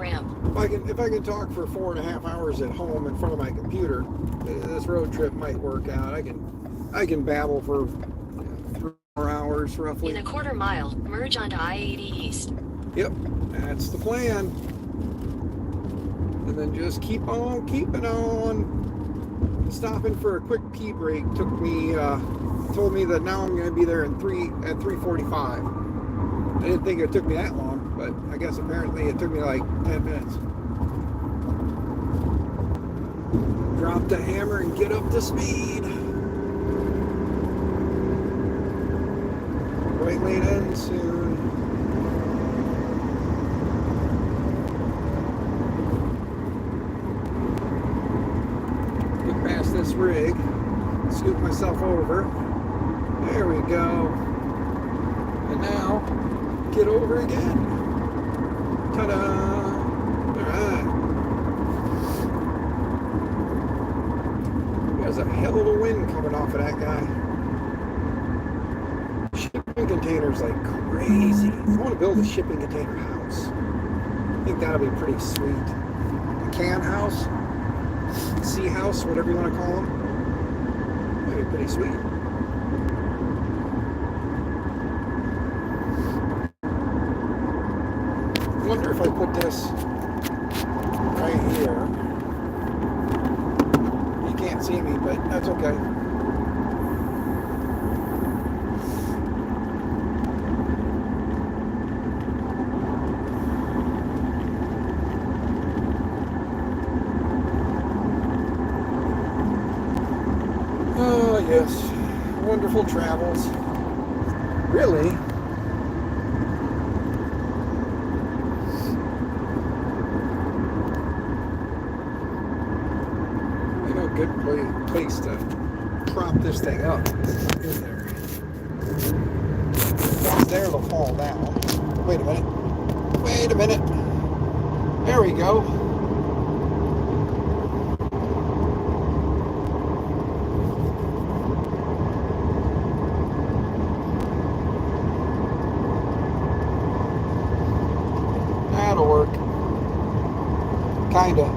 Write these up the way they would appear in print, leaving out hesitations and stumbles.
ramp. If I can talk for 4.5 hours at home in front of my computer, this road trip might work out. I can babble for 3 more hours roughly. In a quarter mile, merge onto I-80 East. Yep, that's the plan. And then just keep on keeping on. Stopping for a quick pee break told me that now I'm going to be there at 3:45. I didn't think it took me that long, but I guess apparently it took me like 10 minutes. Drop the hammer and get up to speed. Right lane ends soon. Get past this rig, scoop myself over. There we go. And now, get over again. Ta-da! Alright. There's a hell of a wind coming off of that guy. Shipping containers like crazy. I want to build a shipping container house. I think that'll be pretty sweet. A can house, sea house, whatever you want to call them. That'd be pretty sweet. I wonder if I put this right here. You can't see me, but that's okay. Oh, yes. Wonderful travels. Really? Good place to prop this thing up. In there. If it's there, it'll fall down. Wait a minute. Wait a minute. There we go. That'll work. Kinda.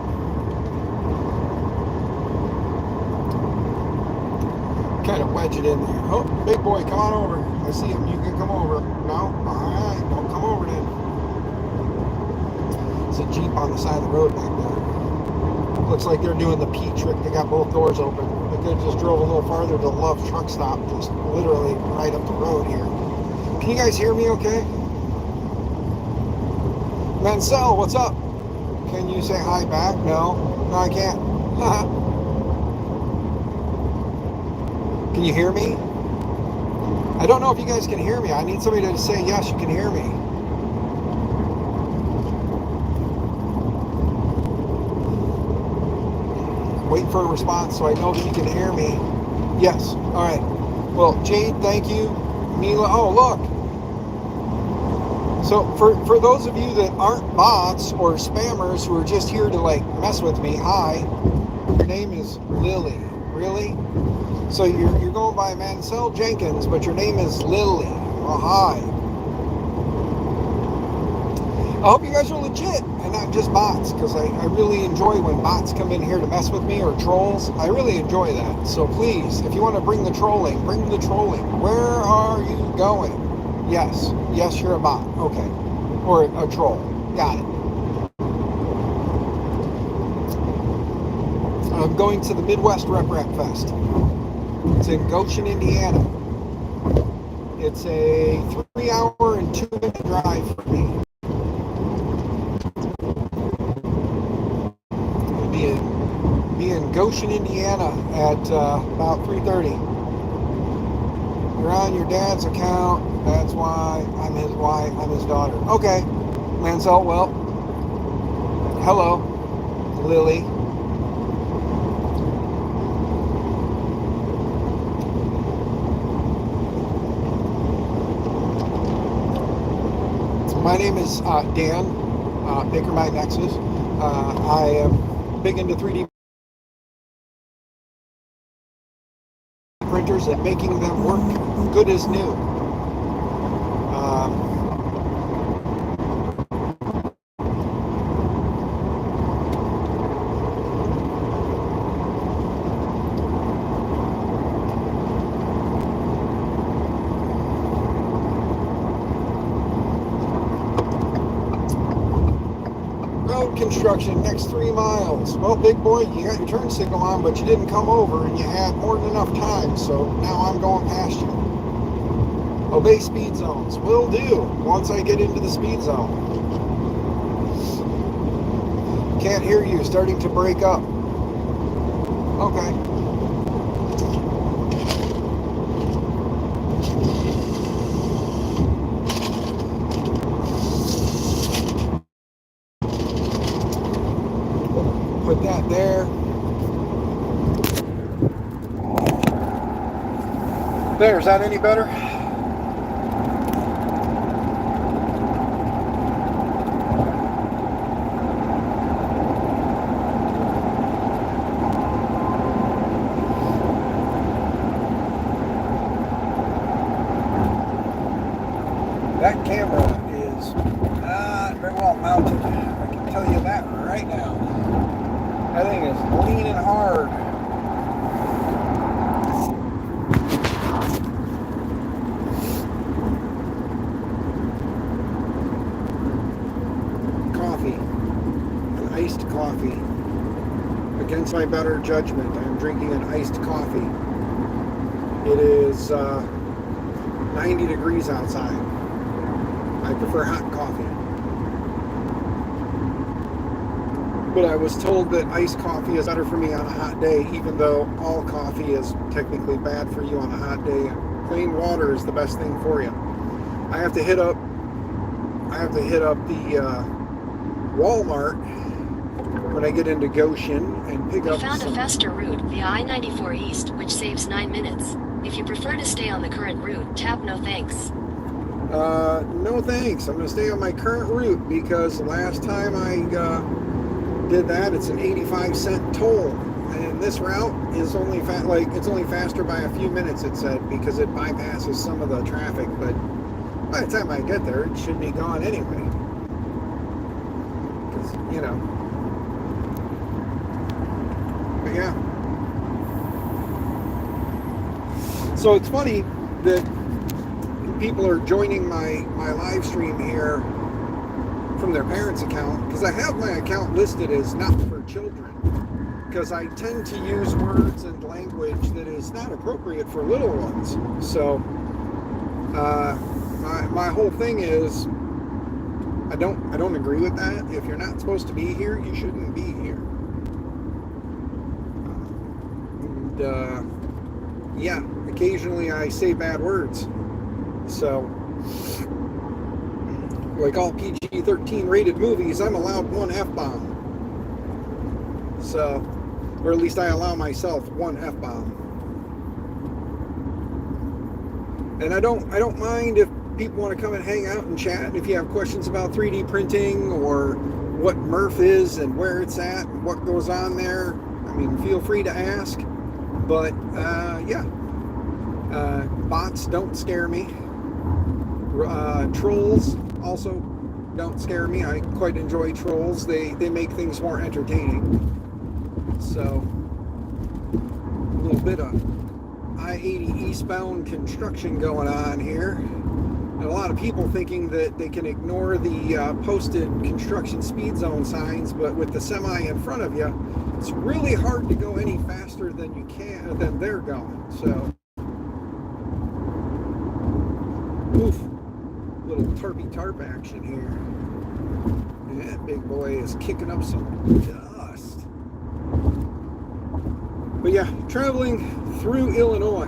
Kind of wedge it in there. Oh, big boy, come on over. I see him. You can come over. No? Alright, don't come over then. It's a Jeep on the side of the road back there. Looks like they're doing the P trick. They got both doors open. They could have just drove a little farther to the Love truck stop, just literally right up the road here. Can you guys hear me okay? Mansell, what's up? Can you say hi back? No. No, I can't. Can you hear me? I don't know if you guys can hear me. I need somebody to say yes, you can hear me. Wait for a response so I know that you can hear me. Yes. All right. Well, Jade, thank you. Mila, oh, look. So for those of you that aren't bots or spammers who are just here to like mess with me, hi. Your name is Lily. Really? So you're going by Mansell Jenkins, but your name is Lily. Oh, hi. I hope you guys are legit and not just bots, because I really enjoy when bots come in here to mess with me, or trolls. I really enjoy that. So please, if you want to bring the trolling, bring the trolling. Where are you going? Yes. Yes, you're a bot. Okay. Or a troll. Got it. I'm going to the Midwest Rep Fest. It's in Goshen, Indiana. It's a 3-hour and 2-minute drive for me. I'll be in Goshen, Indiana at about 3:30. You're on your dad's account. That's why I'm his wife. I'm his daughter. Okay, Mansell. Well, hello, Lily. My name is Dan, MakerMind Nexus. I am big into 3D printers and making them work good as new. eastbound construction, next 3 miles. Well, big boy, you got your turn signal on, but you didn't come over, and you had more than enough time, so now I'm going past you. Obey speed zones. Will do, once I get into the speed zone. Can't hear you, starting to break up. Okay. Put that there. There, is that any better? That camera is not very well mounted. I can tell you that right now. That thing is leaning hard. Coffee. An iced coffee. Against my better judgment, I'm drinking an iced coffee. It is 90 degrees outside. I prefer hot coffee. But I was told that iced coffee is better for me on a hot day, even though all coffee is technically bad for you on a hot day. Plain water is the best thing for you. I have to hit up the Walmart when I get into Goshen and pick up. We found a faster route via I-94 East, which saves 9 minutes. If you prefer to stay on the current route, tap no thanks. No thanks. I'm going to stay on my current route because the last time I did that, it's an 85-cent toll, and this route is only it's only faster by a few minutes, it said, because it bypasses some of the traffic. But by the time I get there, it should be gone anyway. Because, you know. But yeah. So it's funny that people are joining my live stream here from their parents' account, because I have my account listed as not for children, because I tend to use words and language that is not appropriate for little ones. So my whole thing is I don't agree with that. If you're not supposed to be here, you shouldn't be here. And yeah, occasionally I say bad words. So, like all PG-13 rated movies, I'm allowed one F-bomb. So, or at least I allow myself one F-bomb. And I don't mind if people want to come and hang out and chat. If you have questions about 3D printing or what MRRF is and where it's at and what goes on there, I mean, feel free to ask. But, yeah. Bots don't scare me. Trolls also don't scare me. I quite enjoy trolls. They make things more entertaining. So, a little bit of I-80 eastbound construction going on here. And a lot of people thinking that they can ignore the posted construction speed zone signs, but with the semi in front of you, it's really hard to go any faster than they're going. So, oof. Little tarp action here. And that big boy is kicking up some dust. But yeah, traveling through Illinois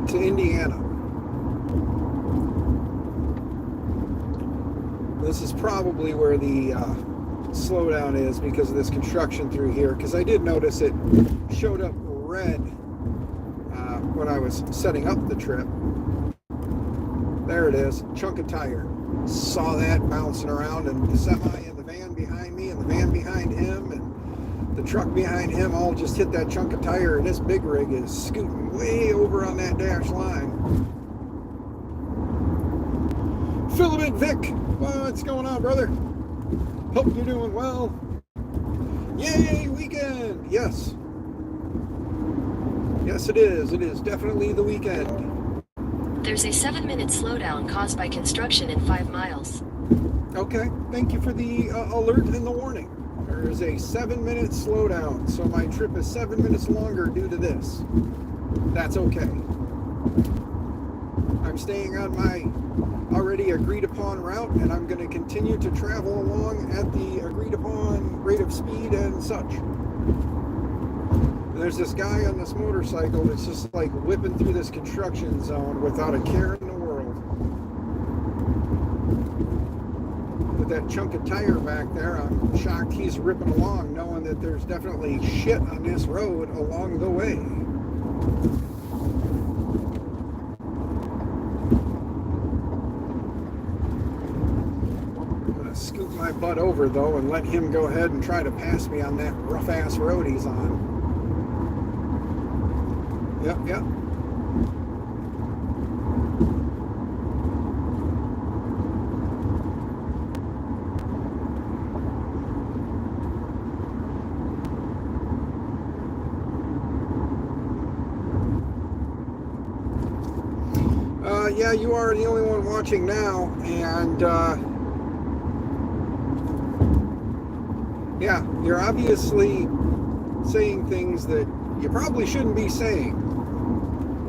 to Indiana. This is probably where the slowdown is because of this construction through here, because I did notice it showed up red when I was setting up the trip. There it is, chunk of tire. Saw that bouncing around, and the semi and the van behind me and the van behind him and the truck behind him all just hit that chunk of tire, and this big rig is scooting way over on that dash line. Filament Vic, what's going on, brother? Hope you're doing well. Yay, weekend! Yes. Yes, it is. It is definitely the weekend. There's a 7-minute slowdown caused by construction in 5 miles. Okay, thank you for the alert and the warning. There is a 7-minute slowdown, so my trip is 7 minutes longer due to this. That's okay. I'm staying on my already agreed upon route, and I'm going to continue to travel along at the agreed upon rate of speed and such. And there's this guy on this motorcycle that's just like whipping through this construction zone without a care in the world. With that chunk of tire back there, I'm shocked he's ripping along, knowing that there's definitely shit on this road along the way. I'm gonna scoot my butt over though and let him go ahead and try to pass me on that rough ass road he's on. Yep. Yeah, you are the only one watching now, and yeah, you're obviously saying things that you probably shouldn't be saying.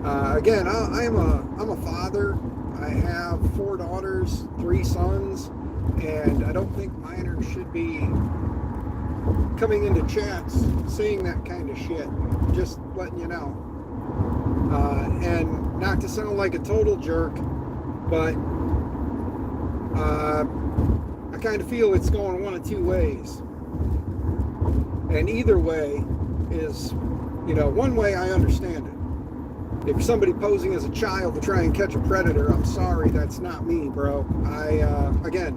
Again, I'm a father. I have 4 daughters, 3 sons, and I don't think minors should be coming into chats saying that kind of shit. Just letting you know. And not to sound like a total jerk, but I kind of feel it's going one of 2 ways. And either way is, one way I understand it. If you're somebody posing as a child to try and catch a predator, I'm sorry, that's not me, bro. Again,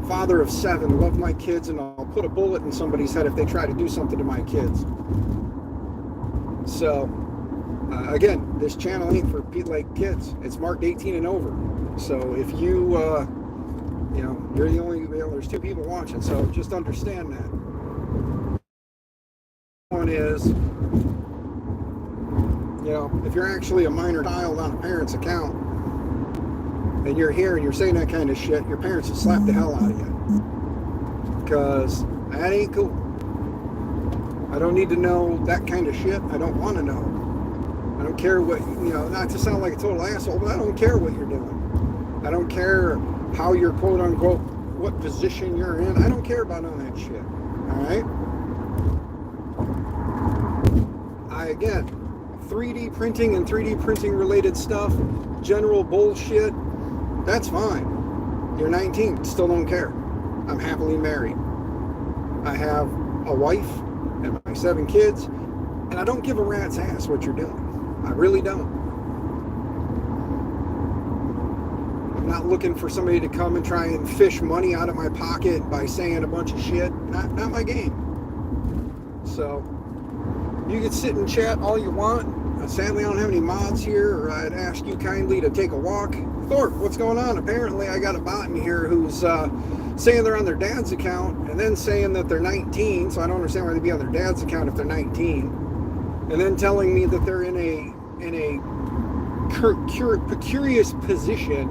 father of 7, love my kids, and I'll put a bullet in somebody's head if they try to do something to my kids. So, again, this channel ain't for like kids. It's marked 18 and over. So if you, you're the only, there's 2 people watching, so just understand that. One is, if you're actually a minor child on a parent's account, and you're here and you're saying that kind of shit, your parents will slap the hell out of you. Because that ain't cool. I don't need to know that kind of shit. I don't want to know. I don't care what, not to sound like a total asshole, but I don't care what you're doing. I don't care how you're quote unquote, what position you're in. I don't care about none of that shit. All right? Again, 3D printing and 3D printing related stuff, general bullshit, that's fine. You're 19, still don't care. I'm happily married. I have a wife and my 7 kids, and I don't give a rat's ass what you're doing. I really don't. I'm not looking for somebody to come and try and fish money out of my pocket by saying a bunch of shit. Not my game. So, you can sit and chat all you want. Sadly, I don't have any mods here, or I'd ask you kindly to take a walk. Thorpe, what's going on? Apparently, I got a bot in here who's saying they're on their dad's account, and then saying that they're 19, so I don't understand why they'd be on their dad's account if they're 19. And then telling me that they're in a precarious position.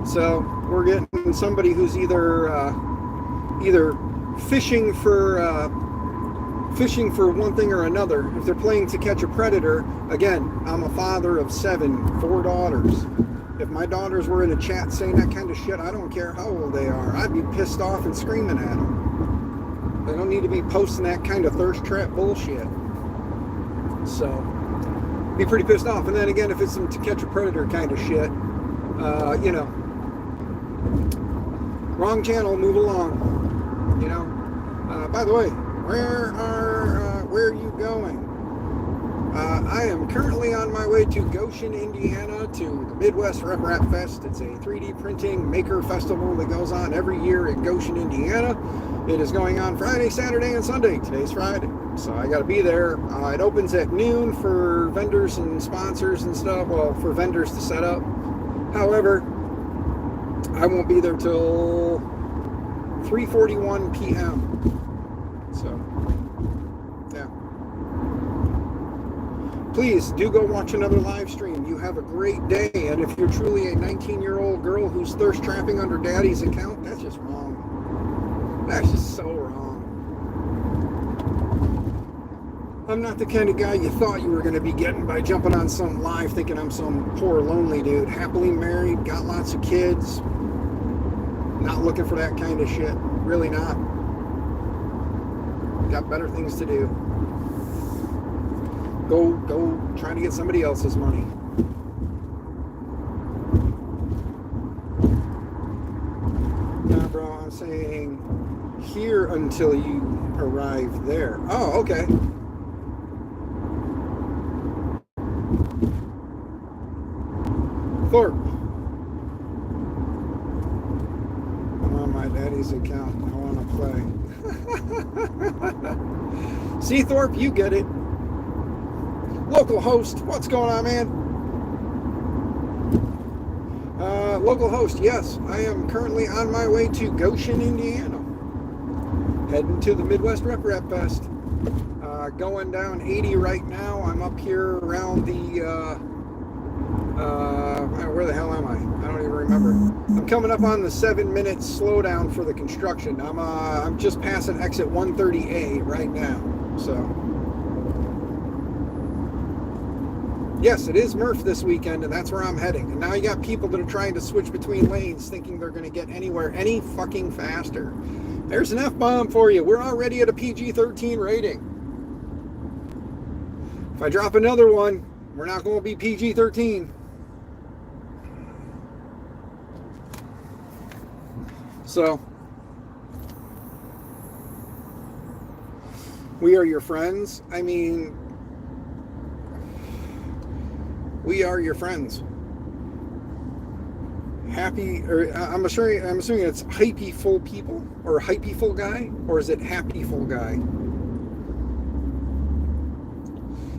So we're getting somebody who's either fishing for one thing or another. If they're playing to catch a predator, again, I'm a father of 7, 4 daughters. If my daughters were in a chat saying that kind of shit, I don't care how old they are. I'd be pissed off and screaming at them. They don't need to be posting that kind of thirst trap bullshit. So, be pretty pissed off. And then again, if it's some to catch a predator kind of shit, wrong channel, move along. By the way, where are you going? I am currently on my way to Goshen, Indiana, to the Midwest MRRF Fest. It's a 3D printing maker festival that goes on every year in Goshen, Indiana. It is going on Friday, Saturday, and Sunday. Today's Friday, so I got to be there. It opens at noon for vendors and sponsors and stuff. Well, for vendors to set up. However, I won't be there till 3:41 p.m. So, yeah. Please do go watch another live stream. You have a great day. And if you're truly a 19-year-old girl who's thirst trapping under daddy's account, that's just wrong. That's just so wrong. I'm not the kind of guy you thought you were going to be getting by jumping on some live thinking I'm some poor lonely dude. Happily married, got lots of kids. Not looking for that kind of shit. Really not. Got better things to do. Go trying to get somebody else's money. Nah, bro, I'm saying here until you arrive there. Oh, okay. Thorpe. I'm on my daddy's account. I want to play. See, Thorpe, you get it. Local host, what's going on, man? Local host, yes, I am currently on my way to Goshen, Indiana. Heading to the Midwest Rep Fest. Going down 80 right now. I'm up here around the, where the hell am I? I don't even remember. I'm coming up on the 7-minute slowdown for the construction. I'm just passing exit 130A right now, so. Yes, it is Murph this weekend, and that's where I'm heading. And now you got people that are trying to switch between lanes thinking they're going to get anywhere any fucking faster. There's an F-bomb for you. We're already at a PG-13 rating. If I drop another one, we're not going to be PG-13. So, we are your friends. I mean, we are your friends. Happy, or I'm assuming it's hypey full people, or hypey full guy, or is it happy full guy?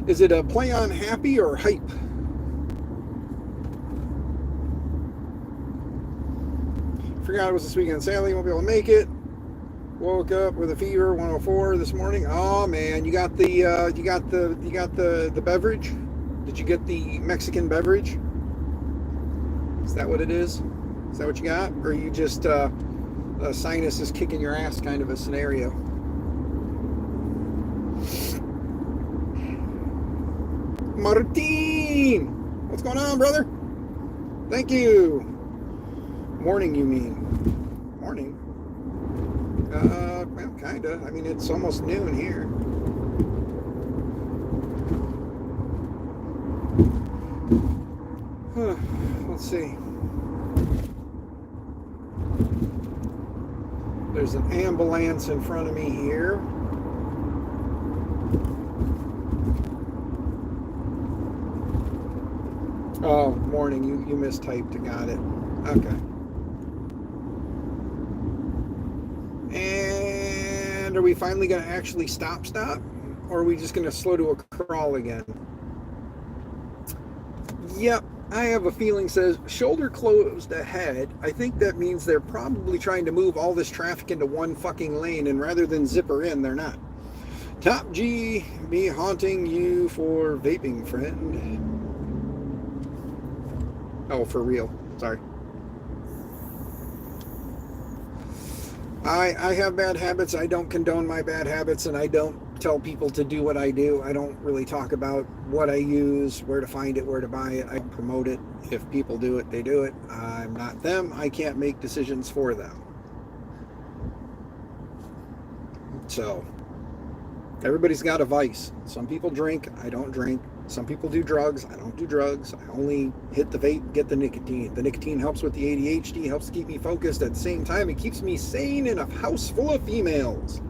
Is it a play on happy or hype? Forgot it was this weekend. Sadly, won't be able to make it. Woke up with a fever, 104 this morning. Oh man, you got the beverage. Did you get the Mexican beverage? Is that what it is? Is that what you got? Or are you just a sinus is kicking your ass kind of a scenario? Martin! What's going on, brother? Thank you. Morning, you mean? Morning? Well, kinda. I mean, it's almost noon here. Let's see. There's an ambulance in front of me here. Oh, morning. You mistyped. Got it. Okay. And are we finally going to actually stop? Or are we just going to slow to a crawl again? Yep. I have a feeling says shoulder closed ahead. I think that means they're probably trying to move all this traffic into one fucking lane, and rather than zipper in, they're not. Top G, me haunting you for vaping, friend. Oh, for real. Sorry. I have bad habits. I don't condone my bad habits, and I don't tell people to do what I do. I don't really talk about what I use, where to find it, where to buy it. I promote it. If people do it, they do it. I'm not them. I can't make decisions for them. So, everybody's got a vice. Some people drink. I don't drink. Some people do drugs. I don't do drugs. I only hit the vape, get the nicotine. The nicotine helps with the ADHD, helps keep me focused. At the same time, it keeps me sane in a house full of females.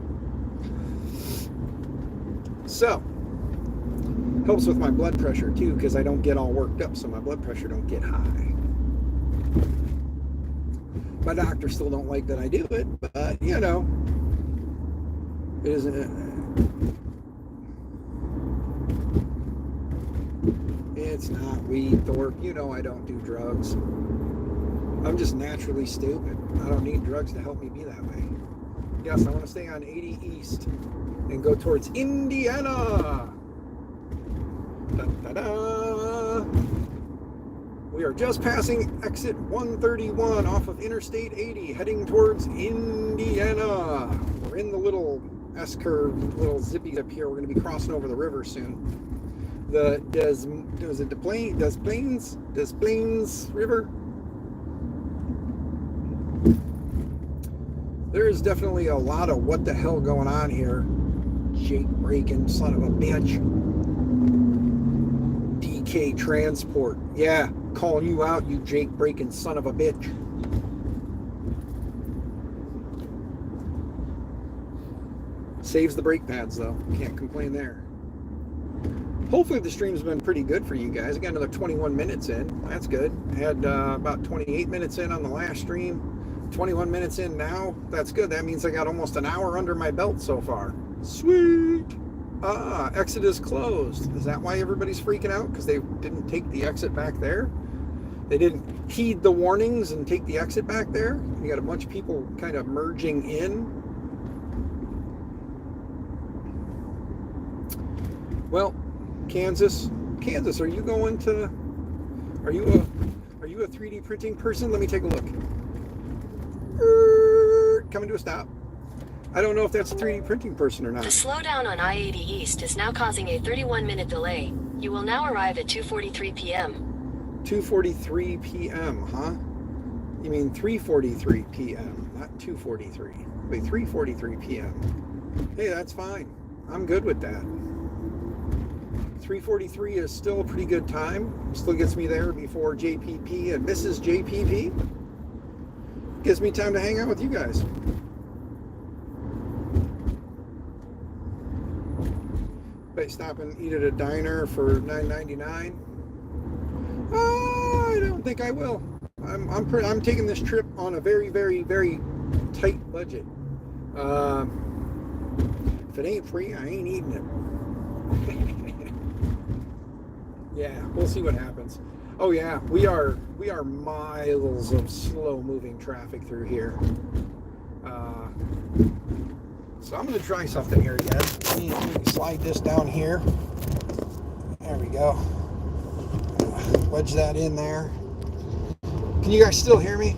So, helps with my blood pressure too, because I don't get all worked up, so my blood pressure don't get high. My doctor still don't like that I do it, but you know, it isn't. It's not weed, Thorpe. You know I don't do drugs. I'm just naturally stupid. I don't need drugs to help me be that way. Yes, I want to stay on 80 East and go towards Indiana. Da-da-da. We are just passing exit 131 off of Interstate 80, heading towards Indiana. We're in the little S-curve, little zippy zip here. We're going to be crossing over the river soon. The Des Plaines River. There is definitely a lot of what the hell going on here. Jake breaking son of a bitch. DK Transport. Yeah, calling you out, you Jake breaking son of a bitch. Saves the brake pads though. Can't complain there. Hopefully the stream's been pretty good for you guys. I got another 21 minutes in. That's good. I had about 28 minutes in on the last stream. 21 minutes in now. That's good. That means I got almost an hour under my belt so far. Sweet. Exit is closed. Is that why everybody's freaking out? Because they didn't take the exit back there? They didn't heed the warnings and take the exit back there? You got a bunch of people kind of merging in. Well, Kansas, are you going to, are you a 3D printing person? Let me take a look. Coming to a stop. I don't know if that's a 3D printing person or not. The slowdown on I-80 East is now causing a 31-minute delay. You will now arrive at 2:43 p.m. 2:43 p.m., huh? You mean 3:43 p.m., not 2:43. Wait, 3:43 p.m. Hey, that's fine. I'm good with that. 3:43 is still a pretty good time. Still gets me there before JPP and Mrs. JPP. Gives me time to hang out with you guys. If I stop and eat at a diner for $9.99, I don't think I will. I'm taking this trip on a very, very, very tight budget. If it ain't free, I ain't eating it. Yeah, we'll see what happens. Oh yeah, we are miles of slow-moving traffic through here. So I'm going to try something here, guys. Let me slide this down here. There we go. Wedge that in there. Can you guys still hear me?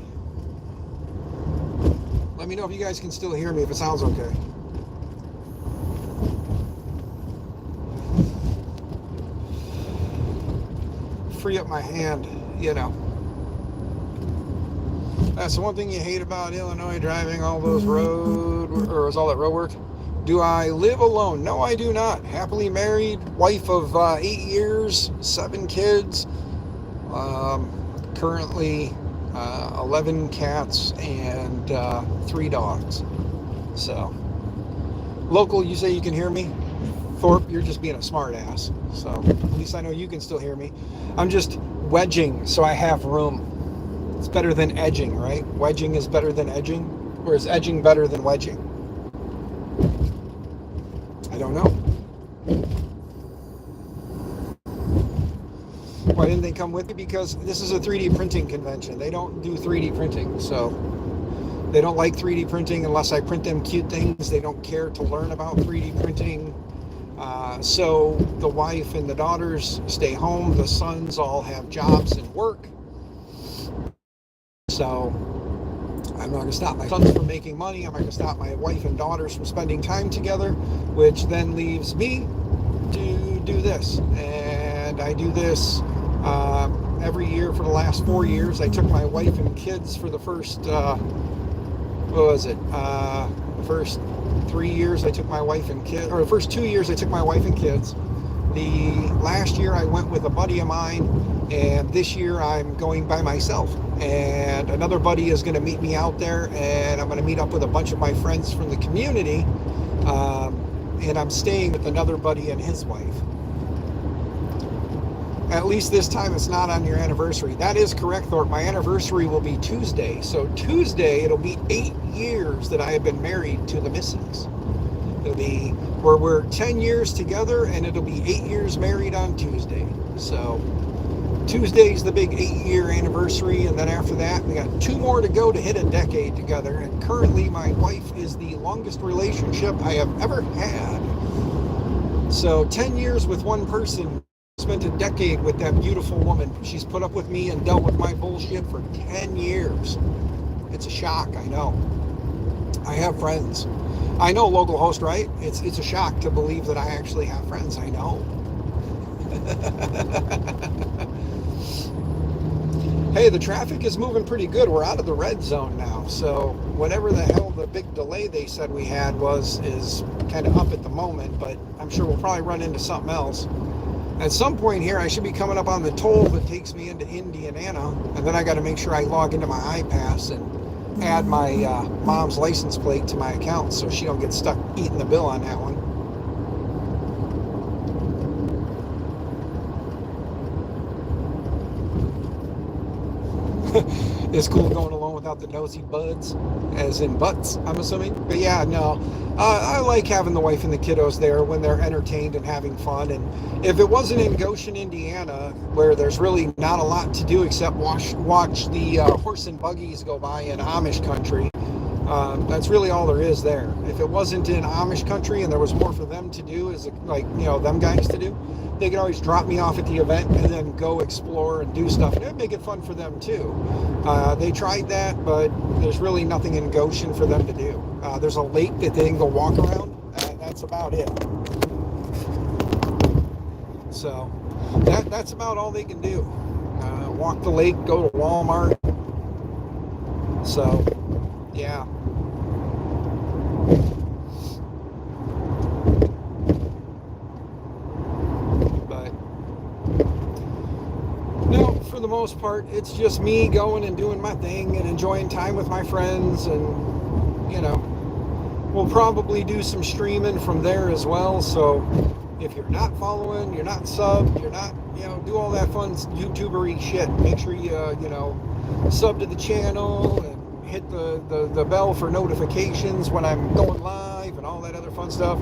Let me know if you guys can still hear me, if it sounds okay. Free up my hand, you know. That's the one thing you hate about Illinois, driving all those was all that road work. Do I live alone? No, I do not. Happily married, wife of 8 years, 7 kids, currently 11 cats and 3 dogs. So, local, you say you can hear me? Thorpe, you're just being a smart ass. So at least I know you can still hear me. I'm just wedging so I have room. It's better than edging, right? Wedging is better than edging, or is edging better than wedging? I don't know. Why didn't they come with me? Because this is a 3D printing convention. They don't do 3D printing, so they don't like 3D printing unless I print them cute things. They don't care to learn about 3D printing. So the wife and the daughters stay home. The sons all have jobs and work. So I'm not going to stop my sons from making money. I'm not going to stop my wife and daughters from spending time together, which then leaves me to do this. And I do this every year for the last 4 years. I took my wife and kids for the first, the first 3 years I took my wife and kids, or the first 2 years I took my wife and kids. The last year I went with a buddy of mine, and this year I'm going by myself. And another buddy is going to meet me out there, and I'm going to meet up with a bunch of my friends from the community. And I'm staying with another buddy and his wife. At least this time it's not on your anniversary. That is correct, Thorpe. My anniversary will be Tuesday. So Tuesday, it'll be 8 years that I have been married to the missus. It'll be, we're 10 years together, and it'll be 8 years married on Tuesday. So Tuesday's the big 8-year anniversary, and then after that, we got 2 more to go to hit a decade together. And currently, my wife is the longest relationship I have ever had. So 10 years with one person spent a decade with that beautiful woman. She's put up with me and dealt with my bullshit for 10 years. It's a shock, I know. I have friends. I know, local host, right? It's a shock to believe that I actually have friends. I know. Hey, the traffic is moving pretty good. We're out of the red zone now. So whatever the hell the big delay they said we had is kind of up at the moment, but I'm sure we'll probably run into something else. At some point here, I should be coming up on the toll that takes me into Indiana, and then I got to make sure I log into my iPass and add my mom's license plate to my account so she don't get stuck eating the bill on that one. It's cool going along without the nosy buds, as in butts, I'm assuming. But yeah, no, I like having the wife and the kiddos there when they're entertained and having fun. And if it wasn't in Goshen, Indiana, where there's really not a lot to do except watch the horse and buggies go by in Amish country, that's really all there is there. If it wasn't in Amish country and there was more for them to do, as like, you know, them guys to do, they could always drop me off at the event and then go explore and do stuff. And it'd make it fun for them too. They tried that, but there's really nothing in Goshen for them to do. There's a lake that they can go walk around. That's about it. So that's about all they can do. Walk the lake, go to Walmart. So, yeah. For the most part, it's just me going and doing my thing and enjoying time with my friends, and you know, we'll probably do some streaming from there as well. So if you're not following, you're not subbed, you're not, you know, do all that fun YouTuber-y shit, make sure you sub to the channel and hit the bell for notifications when I'm going live and all that other fun stuff.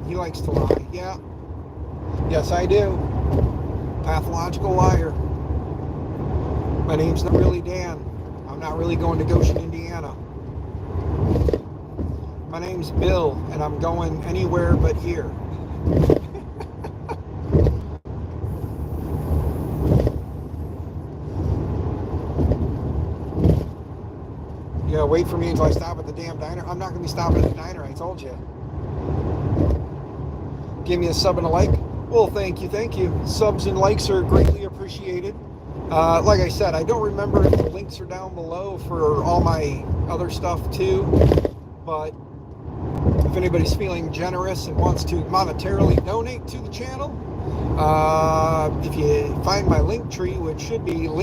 He likes to lie. Yeah. Yes, I do. Pathological liar. My name's not really Dan. I'm not really going to Goshen, Indiana. My name's Bill, and I'm going anywhere but here. Yeah, wait for me until I stop at the damn diner. I'm not going to be stopping at the diner, I told you. Give me a sub and a like. Well, thank you. Subs and likes are greatly appreciated. Like I said, I don't remember if the links are down below for all my other stuff too, but if anybody's feeling generous and wants to monetarily donate to the channel, if you find my link tree, which should be the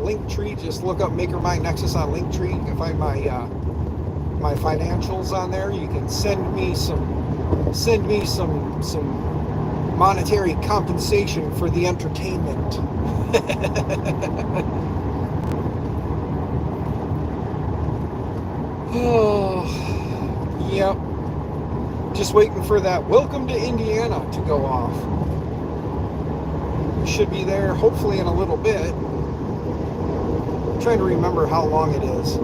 link tree, just look up MakerMind Nexus on Linktree. You can find my financials on there. You can send me some monetary compensation for the entertainment. Oh, yep. Just waiting for that "Welcome to Indiana" to go off. We should be there hopefully in a little bit. I'm trying to remember how long it is.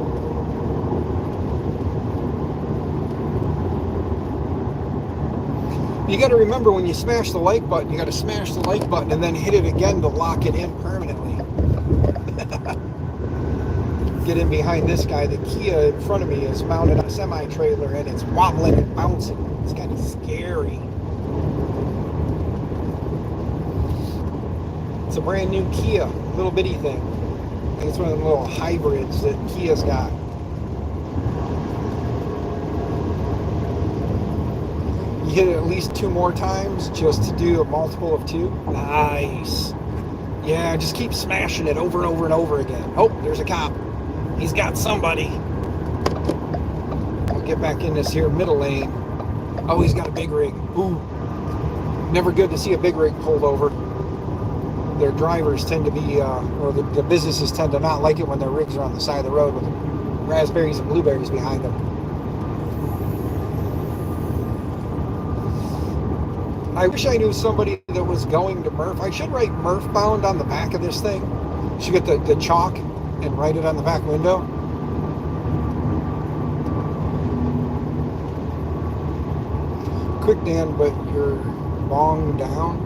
You got to remember, when you smash the like button, you got to smash the like button and then hit it again to lock it in permanently. Get in behind this guy. The Kia in front of me is mounted on a semi-trailer and it's wobbling and bouncing. It's kind of scary. It's a brand new Kia, little bitty thing. I think it's one of the little hybrids that Kia's got. Hit it at least 2 more times just to do a multiple of 2. Nice. Yeah, just keep smashing it over and over and over again. Oh, there's a cop. He's got somebody. I'll get back in this here middle lane. Oh, he's got a big rig. Ooh. Never good to see a big rig pulled over. Their drivers tend to be, or the businesses tend to not like it when their rigs are on the side of the road with raspberries and blueberries behind them. I wish I knew somebody that was going to Murph. I should write Murph bound on the back of this thing. Should get the chalk and write it on the back window. quick, Dan, but you're long down.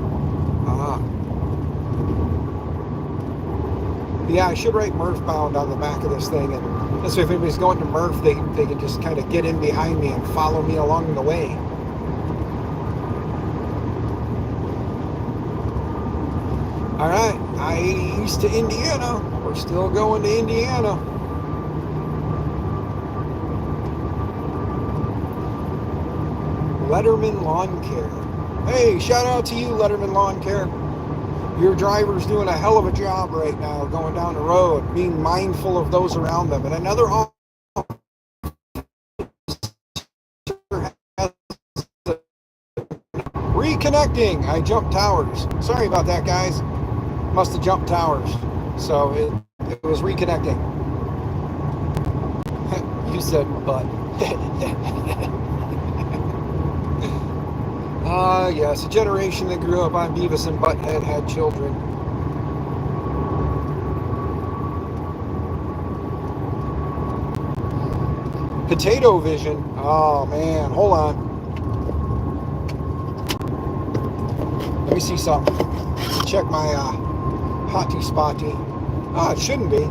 Yeah, I should write Murph bound on the back of this thing, and this way if anybody's going to Murph, they can just kind of get in behind me and follow me along the way. All right, I-80 east to Indiana. We're still going to Indiana. Letterman Lawn Care. Hey, shout out to you, Letterman Lawn Care. Your driver's doing a hell of a job right now going down the road, being mindful of those around them. And another reconnecting. I jumped towers. Sorry about that, guys. Must have jumped towers. So it was reconnecting. You said butt. Yes, a generation that grew up on Beavis and Butthead had children. Potato vision. Oh, man. Hold on. Let me see something. Check my hottie spotty. Oh, it shouldn't be.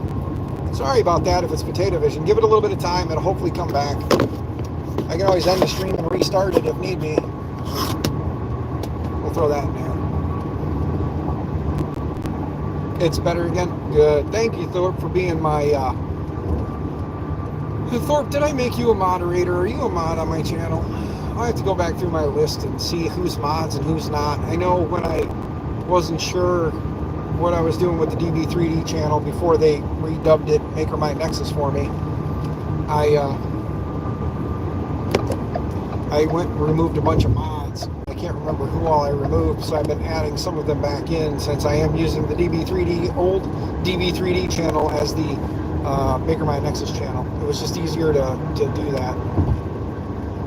Sorry about that if it's potato vision. Give it a little bit of time. It'll hopefully come back. I can always end the stream and restart it if need be. We'll throw that in there. It's better again? Good. Thank you, Thorpe, for being my... Thorpe, did I make you a moderator? Are you a mod on my channel? I have to go back through my list and see who's mods and who's not. I know when I wasn't sure what I was doing with the DB3D channel before they redubbed it MakerMind Nexus for me, I went and removed a bunch of mods. I can't remember who all I removed, so I've been adding some of them back in since I am using the DB3D, old DB3D channel as the MakerMind Nexus channel. It was just easier to do that.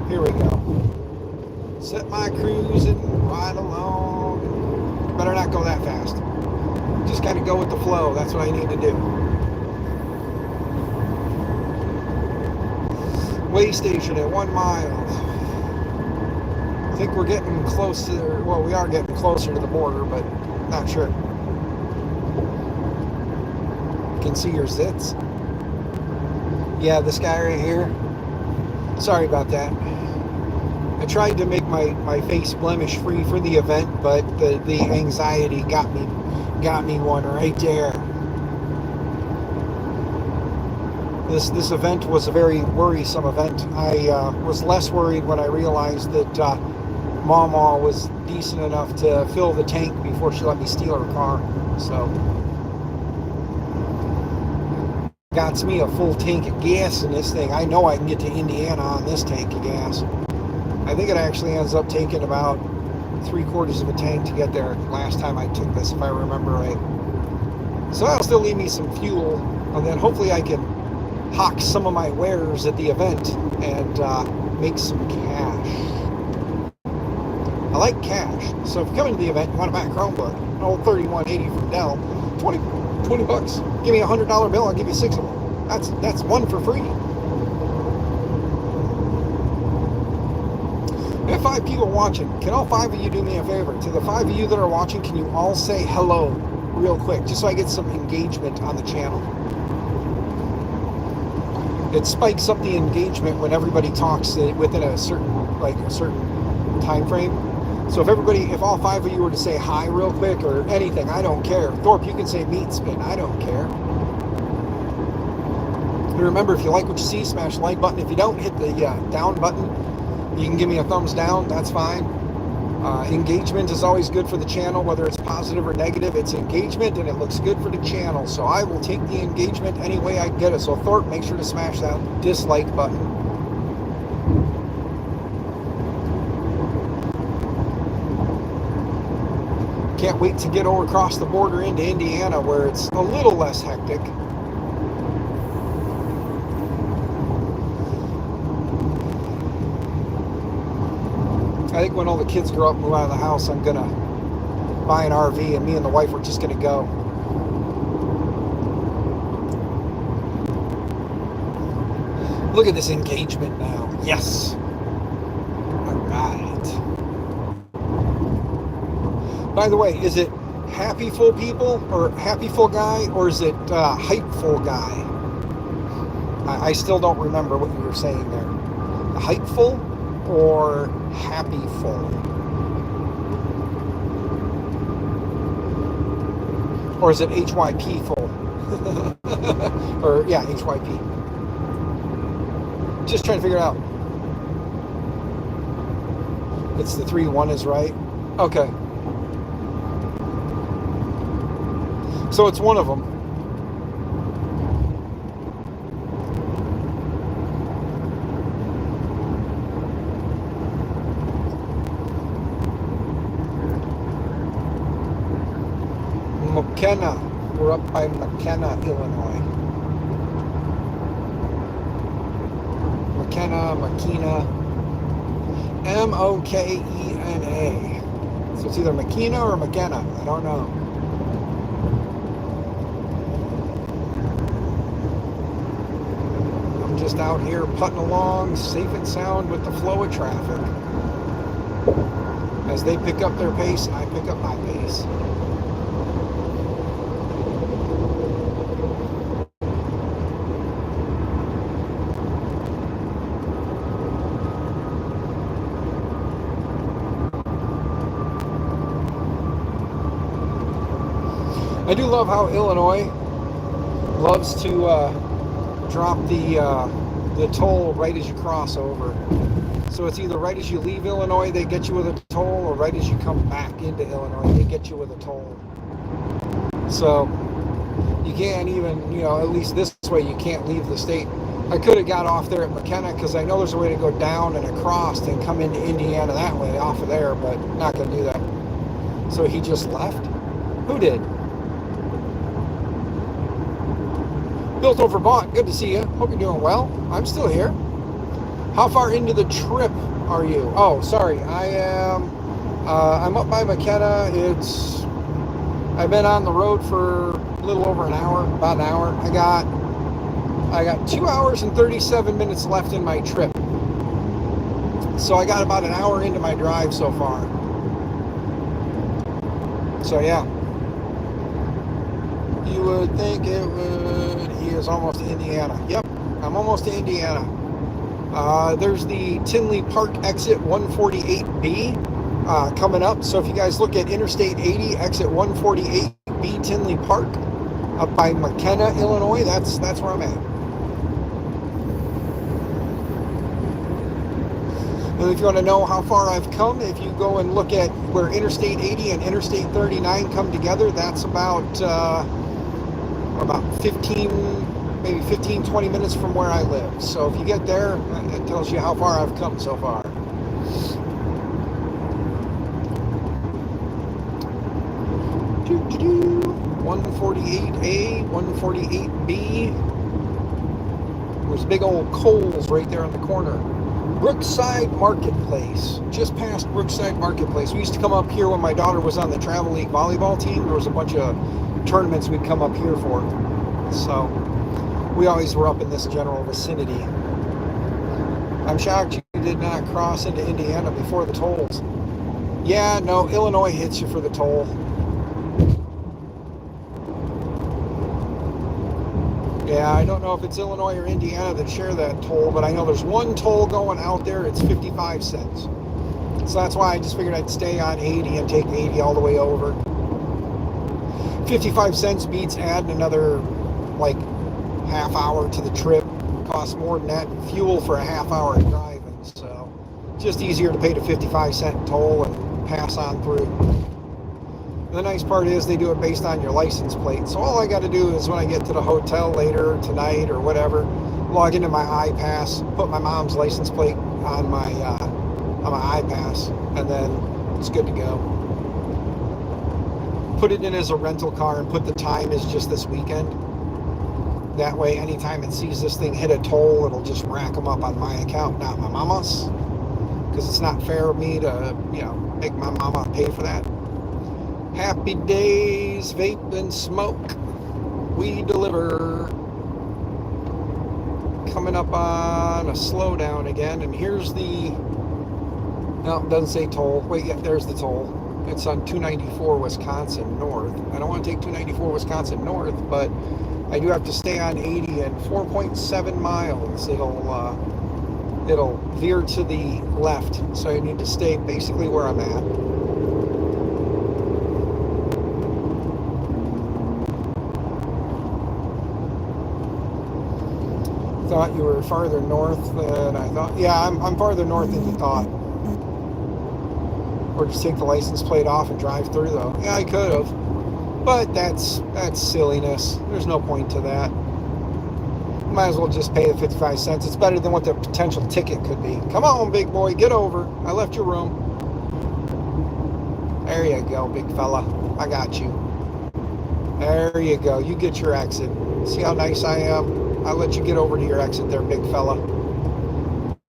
Here we go. Set my cruising right along. Better not go that fast. Just kind of go with the flow. That's what I need to do. Way station at 1 mile. I think we're getting close to, well, we are getting closer to the border, but not sure. Can see your zits. Yeah, this guy right here. Sorry about that. I tried to make my face blemish free for the event, but the anxiety got me one right there. This event was a very worrisome event. I was less worried when I realized that Mama was decent enough to fill the tank before she let me steal her car. So got me a full tank of gas in this thing. I know I can get to Indiana on this tank of gas. I think it actually ends up taking about 3/4 of a tank to get there last time I took this, if I remember right. So that'll still leave me some fuel, and then hopefully I can hawk some of my wares at the event and make some cash. I like cash, so if you come into the event and you want to buy a Chromebook, an old 3180 from Dell, 20 bucks. Give me a $100 bill, I'll give you 6 of them. That's one for free. We have 5 people watching. Can all 5 of you do me a favor? To the 5 of you that are watching, can you all say hello real quick, just so I get some engagement on the channel? It spikes up the engagement when everybody talks within a certain time frame. So if all 5 of you were to say hi real quick or anything, I don't care. Thorpe, you can say meat spin. I don't care. And remember, if you like what you see, smash the like button. If you don't, hit the down button. You can give me a thumbs down. That's fine. Engagement is always good for the channel, whether it's positive or negative. It's engagement, and it looks good for the channel. So I will take the engagement any way I get it. So Thorpe, make sure to smash that dislike button. Can't wait to get over across the border into Indiana, where it's a little less hectic. I think when all the kids grow up and move out of the house, I'm gonna buy an RV, and me and the wife are just gonna go. Look at this engagement now. Yes. All right. By the way, is it happyful people or happyful guy, or is it hypeful guy? I still don't remember what you were saying there. Hypeful or happyful? Or is it HYP full? Or yeah, HYP. Just trying to figure it out. It's the 3-1 is right. Okay. So it's one of them. McKenna. We're up by McKenna, Illinois. Makena. M-O-K-E-N-A. So it's either Makena or McKenna. I don't know. I'm just out here putting along safe and sound with the flow of traffic. As they pick up their pace, I pick up my pace. I do love how Illinois loves to drop the toll right as you cross over. So it's either right as you leave Illinois, they get you with a toll, or right as you come back into Illinois, they get you with a toll. So you can't even, at least this way, you can't leave the state. I could have got off there at McKenna because I know there's a way to go down and across and come into Indiana that way off of there, but not going to do that. So he just left? Who did? Built over bought. Good to see you. Hope you're doing well. I'm still here. How far into the trip are you? Oh, sorry. I am. I'm up by McKenna. I've been on the road for a little over an hour, about an hour. I got 2 hours and 37 minutes left in my trip. So I got about an hour into my drive so far. So yeah. You would think it would. He is almost to Indiana. Yep, I'm almost to Indiana. There's the Tinley Park exit 148B coming up. So if you guys look at Interstate 80, exit 148B, Tinley Park, up by McKenna, Illinois, that's where I'm at. And if you want to know how far I've come, if you go and look at where Interstate 80 and Interstate 39 come together, that's about 15, 20 minutes from where I live. So if you get there, it tells you how far I've come so far. Doo-doo-doo. 148A, 148B. There's big old Kohl's right there in the corner. Brookside Marketplace, just past Brookside Marketplace. We used to come up here when my daughter was on the Travel League volleyball team. There was a bunch of tournaments we'd come up here for. So we always were up in this general vicinity. I'm shocked you did not cross into Indiana before the tolls. Yeah, no, Illinois hits you for the toll. Yeah, I don't know if it's Illinois or Indiana that share that toll, but I know there's one toll going out there. It's 55 cents. So that's why I just figured I'd stay on 80 and take 80 all the way over. 55 cents beats adding another, like, half hour to the trip. Costs more than that in fuel for a half hour of driving. So just easier to pay the 55-cent toll and pass on through. The nice part is they do it based on your license plate. So all I got to do is when I get to the hotel later tonight or whatever, log into my iPass, put my mom's license plate on my iPass, and then it's good to go. Put it in as a rental car and put the time as just this weekend. That way, anytime it sees this thing hit a toll, it'll just rack them up on my account, not my mama's. Because it's not fair of me to, make my mama pay for that. Happy days, vape and smoke. We deliver. Coming up on a slowdown again, and here's the... No, it doesn't say toll. Wait, yeah, there's the toll. It's on 294 Wisconsin North. I don't want to take 294 Wisconsin North, but I do have to stay on 80 and 4.7 miles. It'll veer to the left, so I need to stay basically where I'm at. Thought you were farther north than I thought. Yeah, I'm farther north than you thought. Or just take the license plate off and drive through, though. Yeah, I could have, but that's silliness. There's no point to that. Might as well just pay the 55 cents. It's better than what the potential ticket could be. Come on, big boy, get over. I left your room. There you go, big fella. I got you. There you go. You get your exit. See how nice I am? I'll let you get over to your exit there, big fella.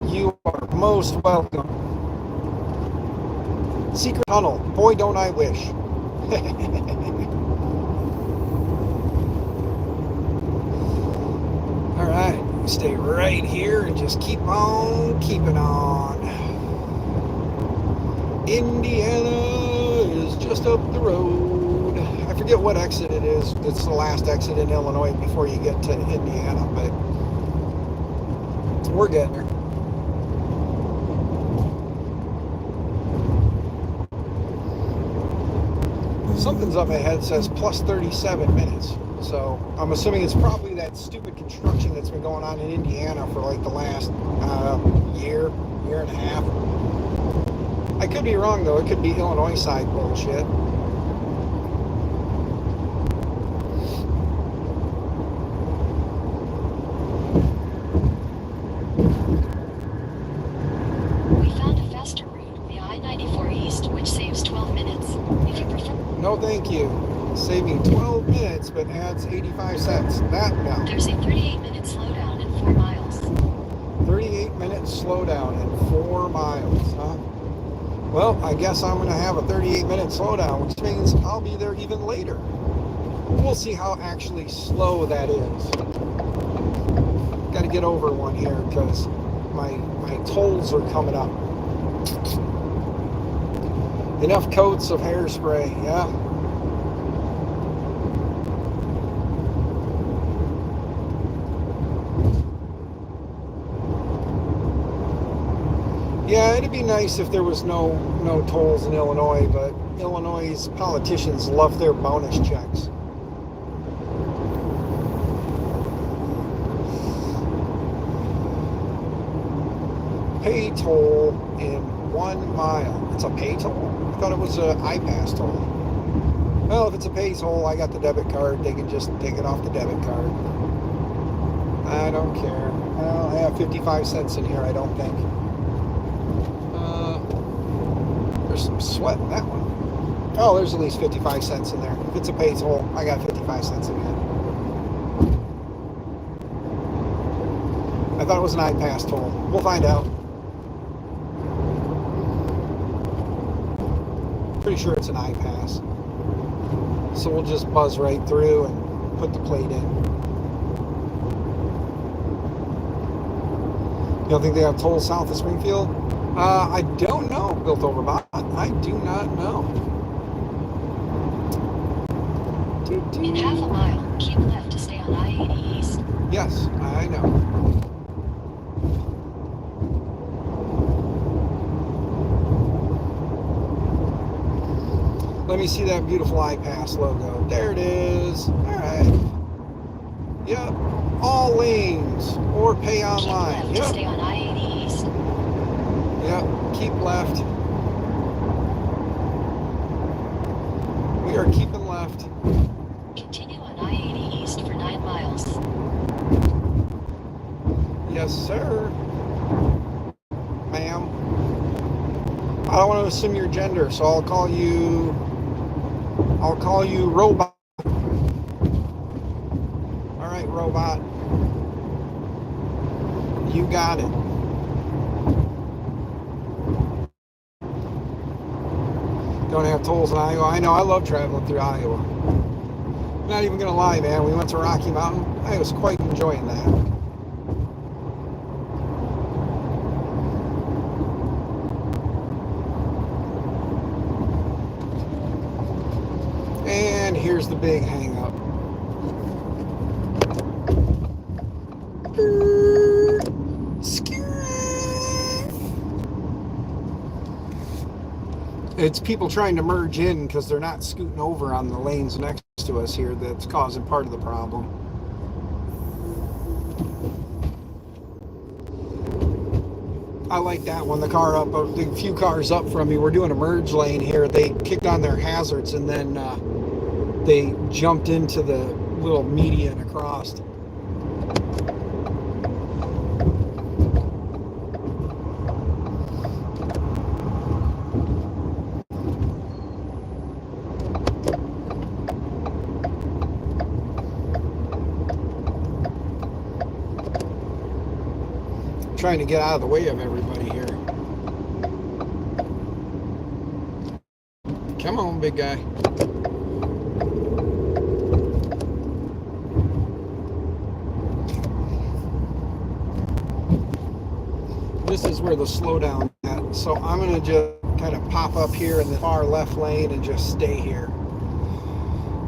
You are most welcome. Secret tunnel. Boy, don't I wish. All right, stay right here and just keep on keeping on. Indiana is just up the road. I forget what exit it is. It's the last exit in Illinois before you get to Indiana, but we're getting there. Something's up ahead that says plus 37 minutes. So I'm assuming it's probably that stupid construction that's been going on in Indiana for like the last year and a half. I could be wrong though. It could be Illinois side bullshit. We found a faster route via I-94 East, which saves 12 minutes. If you prefer... No, thank you. Saving 12 minutes, but adds 85 cents. That no. There's a 38-minute slowdown in 4 miles. 38-minute slowdown in 4 miles, huh? Well, I guess I'm going to have a 38-minute slowdown, which means I'll be there even later. We'll see how actually slow that is. Got to get over one here because my tolls are coming up. Enough coats of hairspray, yeah. Yeah, it'd be nice if there was no tolls in Illinois, but Illinois' politicians love their bonus checks. Pay toll in 1 mile. It's a pay toll? I thought it was an iPass toll. Well, if it's a pay toll, I got the debit card. They can just take it off the debit card. I don't care. I don't have 55 cents in here, I don't think. There's some sweat in that one. Oh, there's at least 55 cents in there. If it's a pay toll, I got 55 cents in here. I thought it was an iPass toll. We'll find out. Pretty sure it's an iPass. So we'll just buzz right through and put the plate in. You don't think they have tolls south of Springfield? I don't know, Built Over Bot. I do not know. In half a mile, keep left to stay on I-80 East. Yes, I know. Let me see that beautiful iPass logo. There it is. All right. Yep. All lanes or pay online. Keep left to stay on I-80 East. Yep. Keep left. We are keeping left. Continue on I-80 East for 9 miles. Yes, sir. Ma'am. I don't want to assume your gender, so I'll call you Robot. All right, Robot. You got it. Don't have tolls in Iowa. I know, I love traveling through Iowa. I'm not even going to lie, man. We went to Rocky Mountain. I was quite enjoying that. the big hang up. It's people trying to merge in because they're not scooting over on the lanes next to us here that's causing part of the problem. I like that one. The car up, a few cars up from me, we're doing a merge lane here. They kicked on their hazards and then they jumped into the little median across. Trying to get out of the way of everybody here. Come on, big guy. This is where the slowdown is at. So I'm going to just kind of pop up here in the far left lane and just stay here.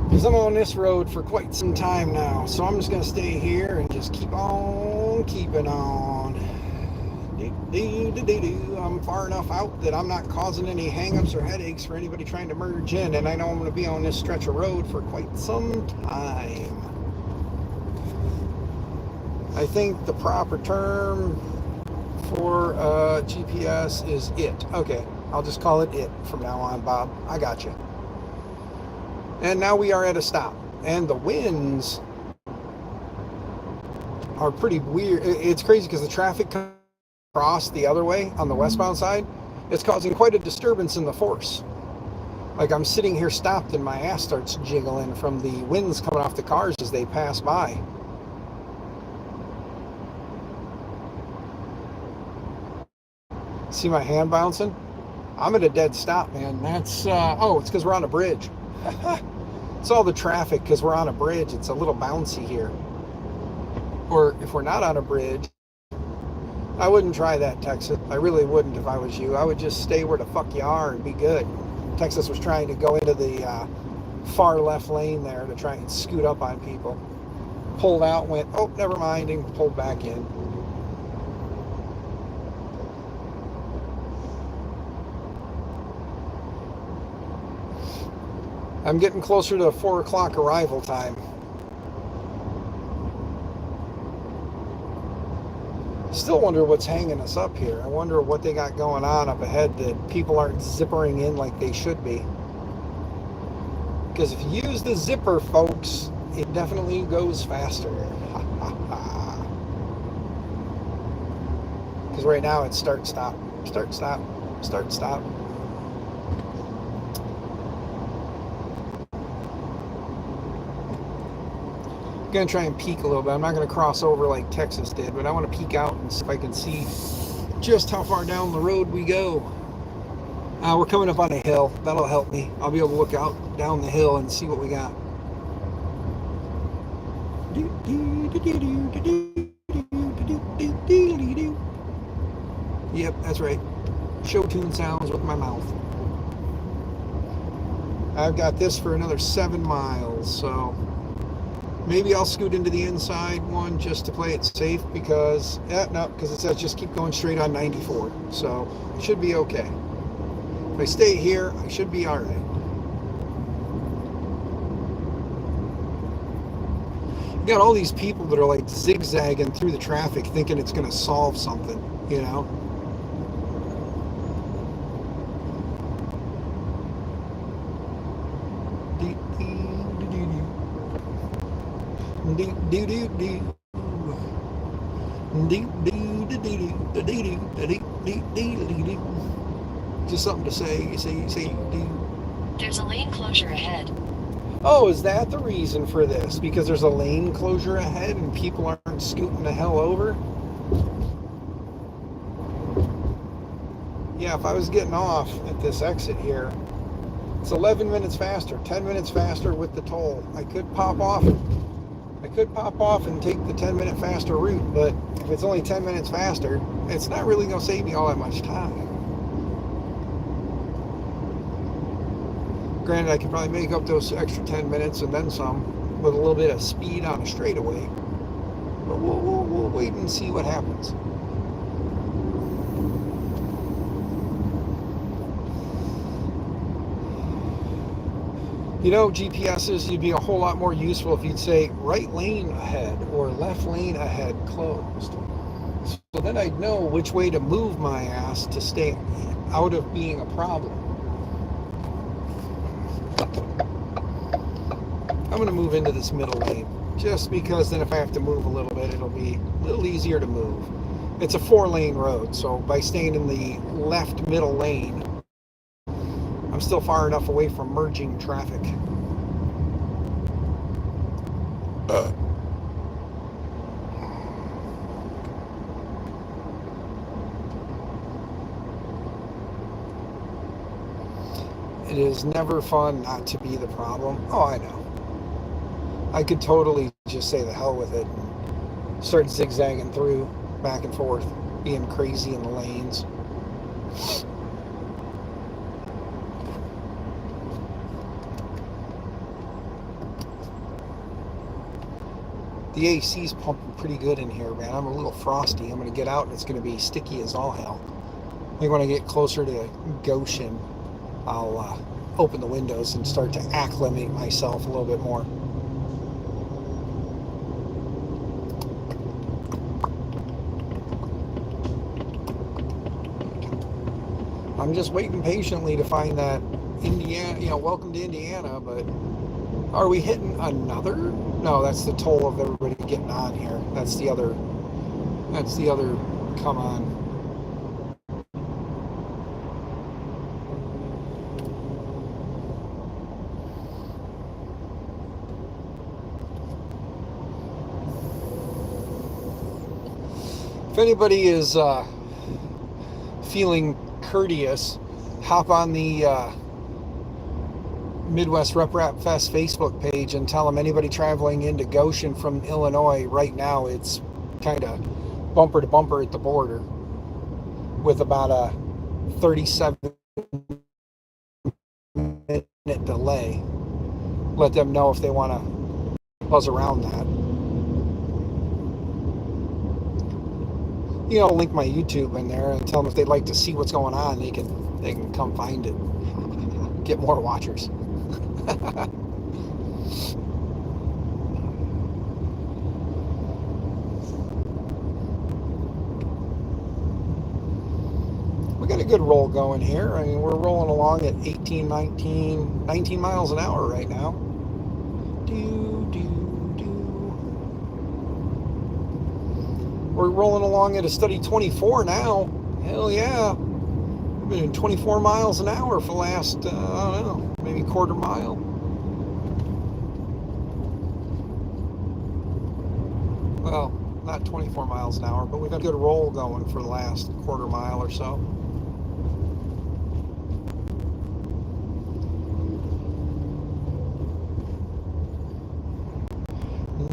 Because I'm on this road for quite some time now. So I'm just going to stay here and just keep on keeping on. I'm far enough out that I'm not causing any hangups or headaches for anybody trying to merge in, and I know I'm going to be on this stretch of road for quite some time. I think the proper term for GPS is it. Okay, I'll just call it it from now on, Bob. I got you. And now we are at a stop, and the winds are pretty weird. It's crazy because the traffic across the other way on the westbound side, it's causing quite a disturbance in the force. Like I'm sitting here stopped and my ass starts jiggling from the winds coming off the cars as they pass by. See my hand bouncing? I'm at a dead stop, man. That's oh, it's because we're on a bridge. It's all the traffic because we're on a bridge. It's a little bouncy here. Or if we're not on a bridge, I wouldn't try that, Texas. I really wouldn't if I was you. I would just stay where the fuck you are and be good. Texas was trying to go into the far left lane there to try and scoot up on people. Pulled out, went, oh, never mind, and pulled back in. I'm getting closer to 4 o'clock arrival time. Still wonder what's hanging us up here. I wonder what they got going on up ahead that people aren't zippering in like they should be. Because if you use the zipper, folks, it definitely goes faster. Because right now it's start, stop, start, stop, start, stop. Going to try and peek a little bit. I'm not going to cross over like Texas did, but I want to peek out and see if I can see just how far down the road we go. We're coming up on a hill. That'll help me. I'll be able to look out down the hill and see what we got. Yep, that's right. Show tune sounds with my mouth. I've got this for another 7 miles, so maybe I'll scoot into the inside one just to play it safe because, no, because it says just keep going straight on 94. So it should be okay. If I stay here, I should be all right. You got all these people that are like zigzagging through the traffic thinking it's going to solve something, you know? Just something to say. You say. There's a lane closure ahead. Oh, is that the reason for this? Because there's a lane closure ahead and people aren't scooting the hell over? Yeah, if I was getting off at this exit here, it's 11 minutes faster, 10 minutes faster with the toll. I could pop off and take the 10-minute faster route, but if it's only 10 minutes faster, it's not really going to save me all that much time. Granted, I could probably make up those extra 10 minutes and then some with a little bit of speed on a straightaway. But we'll wait and see what happens. You know, GPSs, you'd be a whole lot more useful if you'd say right lane ahead or left lane ahead closed. So then I'd know which way to move my ass to stay out of being a problem. I'm going to move into this middle lane just because then if I have to move a little bit, it'll be a little easier to move. It's a 4-lane road, so by staying in the left middle lane, I'm still far enough away from merging traffic. It is never fun not to be the problem. Oh, I know. I could totally just say the hell with it and start zigzagging through, back and forth, being crazy in the lanes. The AC's pumping pretty good in here, man. I'm a little frosty. I'm going to get out and it's going to be sticky as all hell. I think when I get closer to Goshen, I'll open the windows and start to acclimate myself a little bit more. I'm just waiting patiently to find that Indiana, welcome to Indiana, but are we hitting another? No, that's the toll of everybody getting on here. That's the other come on. If anybody is feeling courteous, hop on the Midwest Rep Rap Fest Facebook page and tell them anybody traveling into Goshen from Illinois right now, it's kind of bumper to bumper at the border with about a 37-minute delay. Let them know if they want to buzz around that. Link my YouTube in there and tell them if they'd like to see what's going on, they can come find it. Get more watchers. We got a good roll going here. I mean, we're rolling along at 18, 19 miles an hour right now. We're rolling along at a steady 24 now. Hell yeah. We've been 24 miles an hour for the last, I don't know, maybe quarter mile. Well, not 24 miles an hour, but we've got a good roll going for the last quarter mile or so.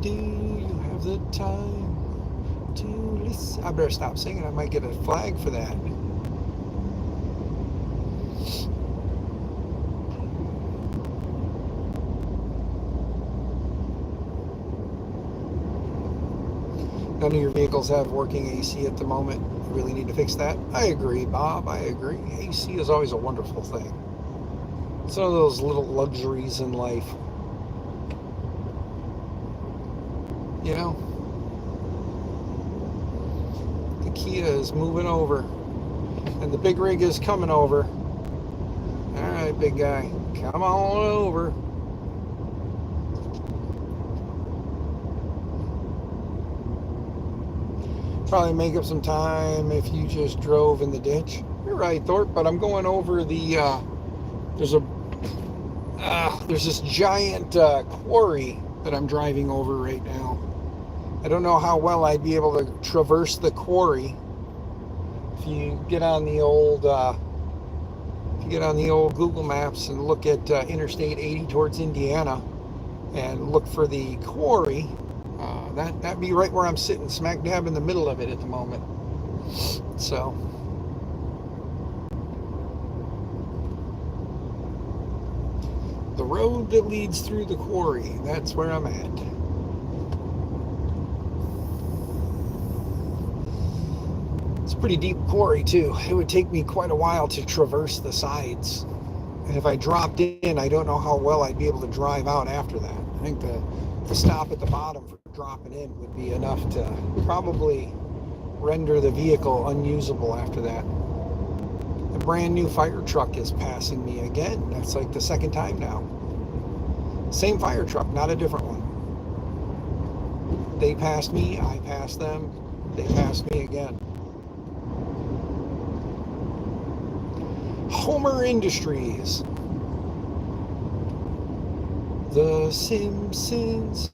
Do you have the time to listen? I better stop singing. I might get a flag for that. None of your vehicles have working AC at the moment. You really need to fix that. I agree, Bob. I agree. AC is always a wonderful thing. It's one of those little luxuries in life. The Kia is moving over. And the big rig is coming over. All right, big guy. Come on over. Probably make up some time if you just drove in the ditch. You're right, Thorpe, but I'm going over the, there's this giant quarry that I'm driving over right now. I don't know how well I'd be able to traverse the quarry. If you get on the old Google Maps and look at Interstate 80 towards Indiana and look for the quarry, that'd be right where I'm sitting, smack dab in the middle of it at the moment. So the road that leads through the quarry. That's where I'm at. It's a pretty deep quarry too. It would take me quite a while to traverse the sides. And if I dropped in, I don't know how well I'd be able to drive out after that. I think the stop at the bottom for dropping in would be enough to probably render the vehicle unusable after that. A brand new fire truck is passing me again. That's like the second time now. Same fire truck, not a different one. They passed me, I passed them, they passed me again. Homer Industries. The Simpsons.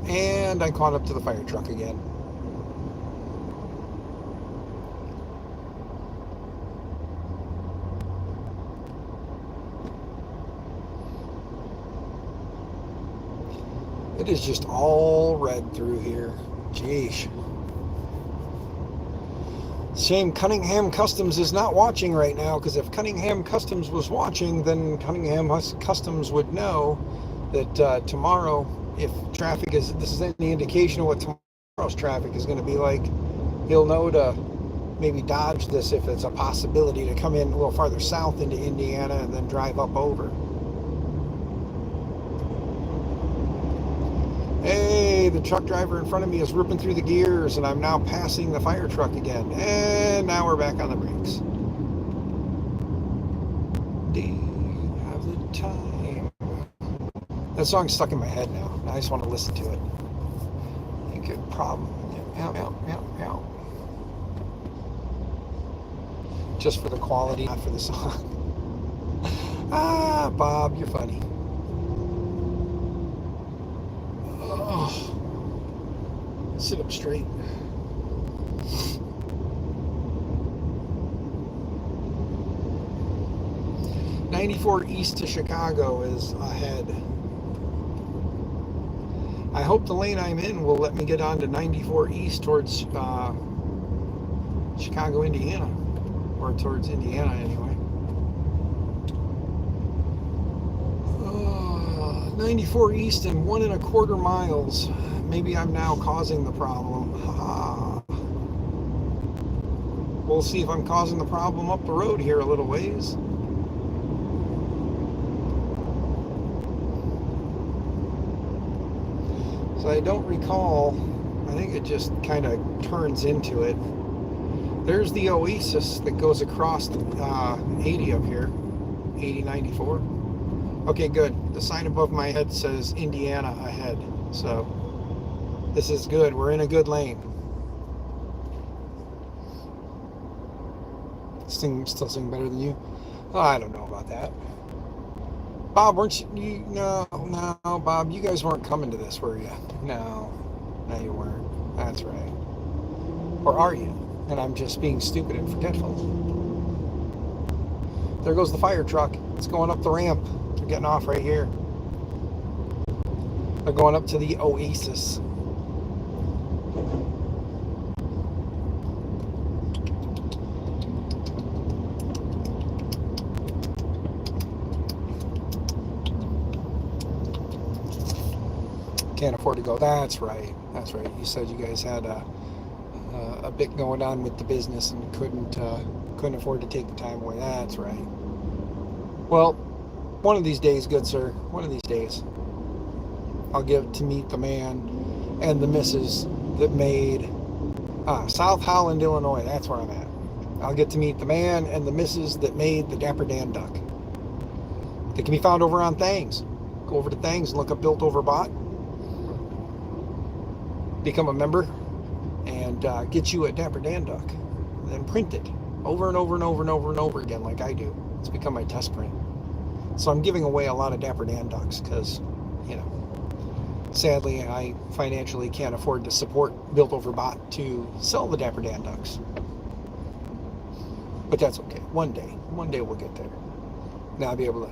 And I caught up to the fire truck again. It is just all red through here. Jeez. Shame Cunningham Customs is not watching right now, because if Cunningham Customs was watching, then Cunningham Customs would know that tomorrow, if traffic is, this is any indication of what tomorrow's traffic is going to be like, he'll know to maybe dodge this if it's a possibility to come in a little farther south into Indiana and then drive up over. Hey, the truck driver in front of me is ripping through the gears, and I'm now passing the fire truck again. And now we're back on the brakes. Do you have the time? That song's stuck in my head now. I just want to listen to it. I think it probably... Ow. Just for the quality, not for the song. Ah, Bob, you're funny. Sit up straight. '94 east to Chicago is ahead. I hope the lane I'm in will let me get on to 94 east towards Chicago, Indiana, or towards Indiana anyway. 94 east and 1 1/4 miles. Maybe I'm now causing the problem. We'll see if I'm causing the problem up the road here a little ways. So I don't recall. I think it just kind of turns into it. There's the Oasis that goes across 80 up here. 8094. Okay, good. The sign above my head says Indiana ahead. So this is good. We're in a good lane. Still sing better than you? Oh, I don't know about that. Bob, weren't you? No, Bob, you guys weren't coming to this, were you? No, you weren't. That's right. Or are you? And I'm just being stupid and forgetful. There goes the fire truck. It's going up the ramp. They're getting off right here. They're going up to the Oasis. Can't afford to go. That's right. You said you guys had a bit going on with the business and couldn't afford to take the time away. That's right. Well, one of these days, good sir, one of these days, I'll get to meet the man and the missus that made South Holland, Illinois. That's where I'm at. I'll get to meet the man and the missus that made the Dapper Dan duck. They can be found over on Thangs. Go over to Thangs and look up Built Over Bot. Become a member and get you a Dapper Dan duck. And then print it over and over and over and over and over again like I do. It's become my test print. So I'm giving away a lot of Dapper Dan ducks because, sadly, I financially can't afford to support Built Over Bot to sell the Dapper Dan ducks. But that's okay. One day we'll get there. Now I'll be able to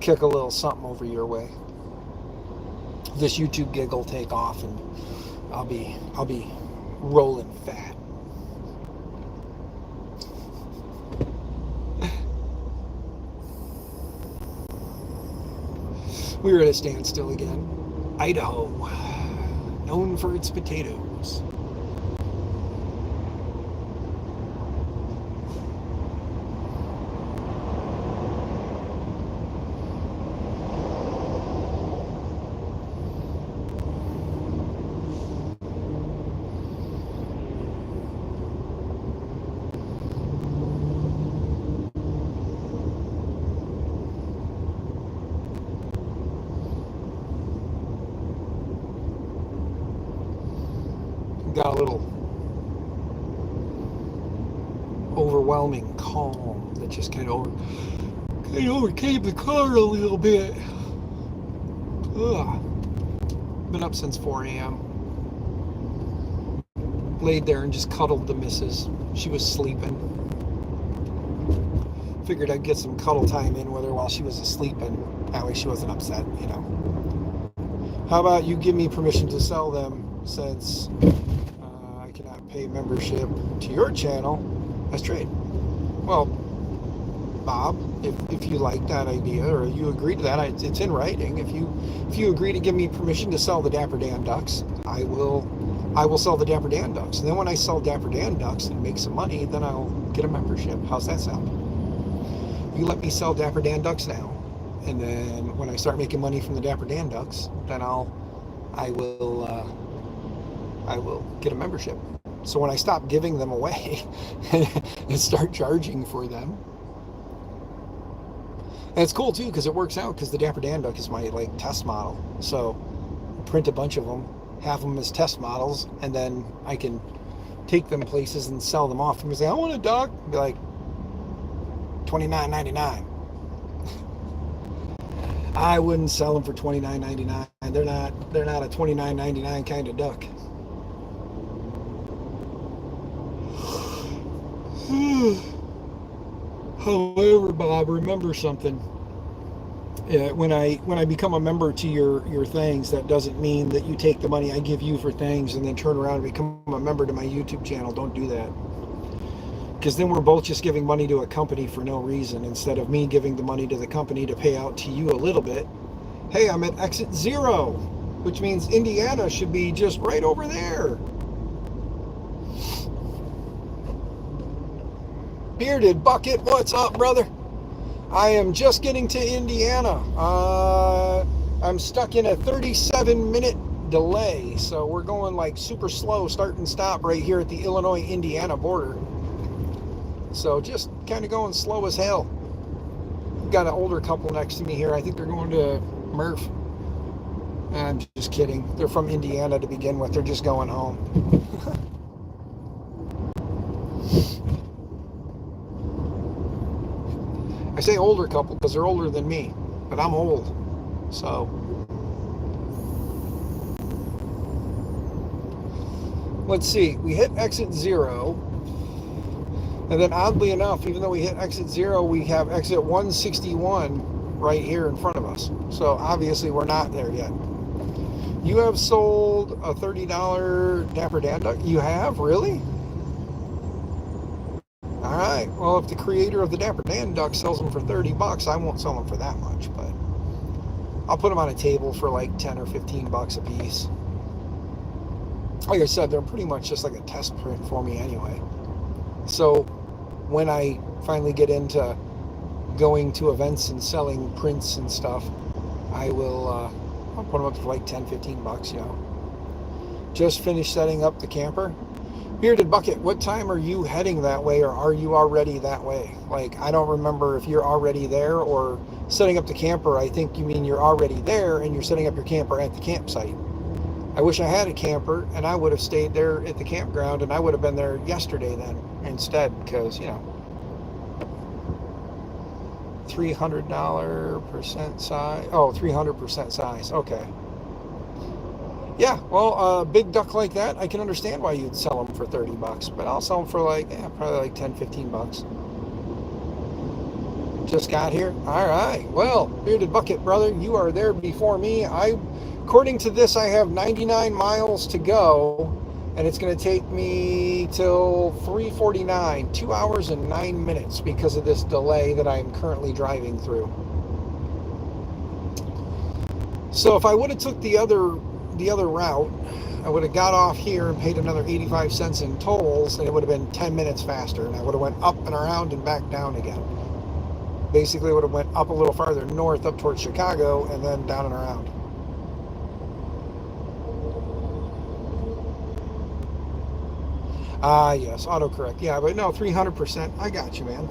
kick a little something over your way. This YouTube gig will take off and I'll be rolling fat. We're at a standstill again. Idaho, known for its potatoes. Got a little overwhelming calm that just kind of overcame the car a little bit. Ugh. Been up since 4 a.m. Laid there and just cuddled the missus. She was sleeping. Figured I'd get some cuddle time in with her while she was asleep, and that way she wasn't upset, you know. How about you give me permission to sell them, since I cannot pay membership to your channel as trade? Well, Bob, if you like that idea, or you agree to that, it's in writing. If you agree to give me permission to sell the Dapper Dan ducks, I will sell the Dapper Dan ducks. And then when I sell Dapper Dan ducks and make some money, then I'll get a membership. How's that sound? You let me sell Dapper Dan ducks now, and then when I start making money from the Dapper Dan ducks, then I will get a membership. So when I stop giving them away and start charging for them, and it's cool too because it works out, because the Dapper Dan duck is my test model. So print a bunch of them, have them as test models, and then I can take them places and sell them off. And say, I want a duck. Be like, $29.99. I wouldn't sell them for $29.99. They're not a $29.99 kind of duck. However, Bob, remember something. When I become a member to your things, that doesn't mean that you take the money I give you for things and then turn around and become a member to my YouTube channel. Don't do that. Because then we're both just giving money to a company for no reason, instead of me giving the money to the company to pay out to you a little bit. Hey, I'm at exit 0, which means Indiana should be just right over there. Bearded Bucket, what's up, brother? I am just getting to Indiana. I'm stuck in a 37-minute delay, so we're going super slow, start and stop right here at the Illinois-Indiana border. So just kind of going slow as hell. Got an older couple next to me here. I think they're going to Murph. I'm just kidding. They're from Indiana to begin with. They're just going home. I say older couple because they're older than me, but I'm old. So let's see. We hit exit 0. And then oddly enough, even though we hit exit 0, we have exit 161 right here in front of us. So obviously we're not there yet. You have sold a $30 Dapper Dan duck? You have? Really? All right. Well, if the creator of the Dapper Dan duck sells them for $30, I won't sell them for that much, but I'll put them on a table for $10 or $15 a piece. Like I said, they're pretty much just like a test print for me anyway. So when I finally get into going to events and selling prints and stuff, I'll put them up for $10, $15, you know. Just finished setting up the camper. Bearded Bucket, what time are you heading that way, or are you already that way? I don't remember if you're already there or setting up the camper. I think you mean you're already there and you're setting up your camper at the campsite. I wish I had a camper and I would have stayed there at the campground, and I would have been there yesterday then instead, because, you know, $300% size. Oh, 300% size. Okay. Yeah, well, a big duck like that, I can understand why you'd sell them for $30, but I'll sell them for probably $10, $15. Just got here. All right. Well, Bearded Bucket, brother, you are there before me. According to this, I have 99 miles to go, and it's going to take me till 3:49, 2 hours and 9 minutes because of this delay that I'm currently driving through. So if I would have took the other route, I would have got off here and paid another 85 cents in tolls, and it would have been 10 minutes faster, and I would have went up and around and back down again. Basically, would have went up a little farther north, up towards Chicago, and then down and around. Yes, autocorrect. Yeah, but no, 300%. I got you, man.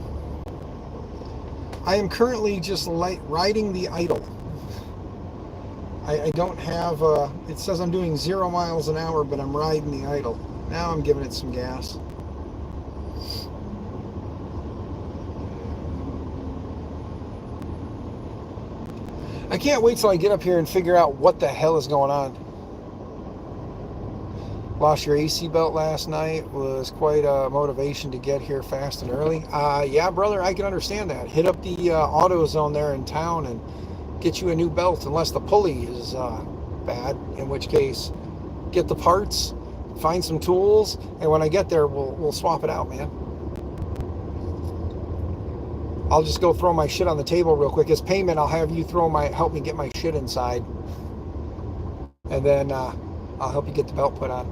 I am currently just riding the idle. I don't have, it says I'm doing 0 miles an hour, but I'm riding the idle. Now I'm giving it some gas. I can't wait till I get up here and figure out what the hell is going on. Lost your AC belt last night. Was quite a motivation to get here fast and early. Yeah, brother, I can understand that. Hit up the AutoZone there in town and get you a new belt, unless the pulley is bad, in which case get the parts, find some tools, and when I get there, we'll swap it out, man. I'll just go throw my shit on the table real quick. As payment, I'll have you help me get my shit inside, and then I'll help you get the belt put on.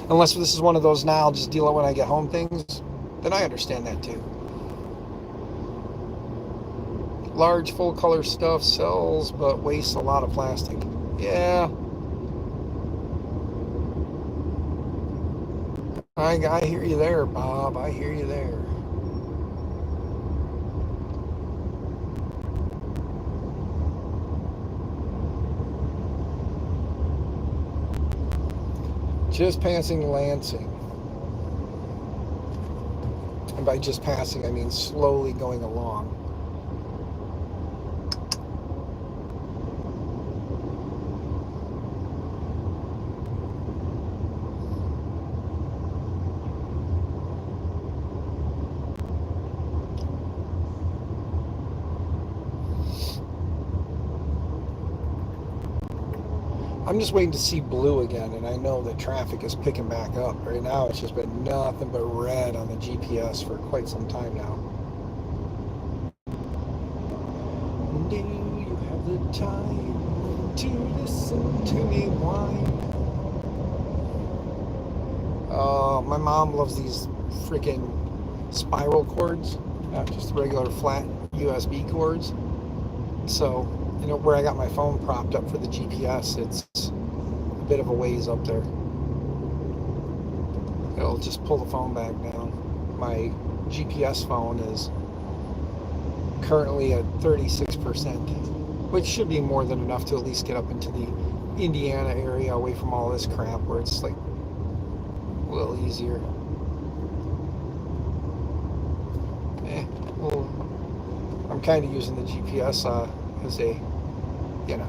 Unless this is one of those now, I'll just deal it when I get home things, then I understand that too. Large full color stuff sells, but wastes a lot of plastic. Yeah. I hear you there, Bob. I hear you there. Just passing Lansing. And by just passing, I mean slowly going along. I'm just waiting to see blue again, and I know that traffic is picking back up. Right now, it's just been nothing but red on the GPS for quite some time now. Do you have the time to listen to me whine? My mom loves these freaking spiral cords, not just regular flat USB cords. So, you know, where I got my phone propped up for the GPS, it's a bit of a ways up there. It'll just pull the phone back down. My GPS phone is currently at 36%, which should be more than enough to at least get up into the Indiana area, away from all this crap where it's like a little easier. Well, I'm kind of using the GPS as a, you know,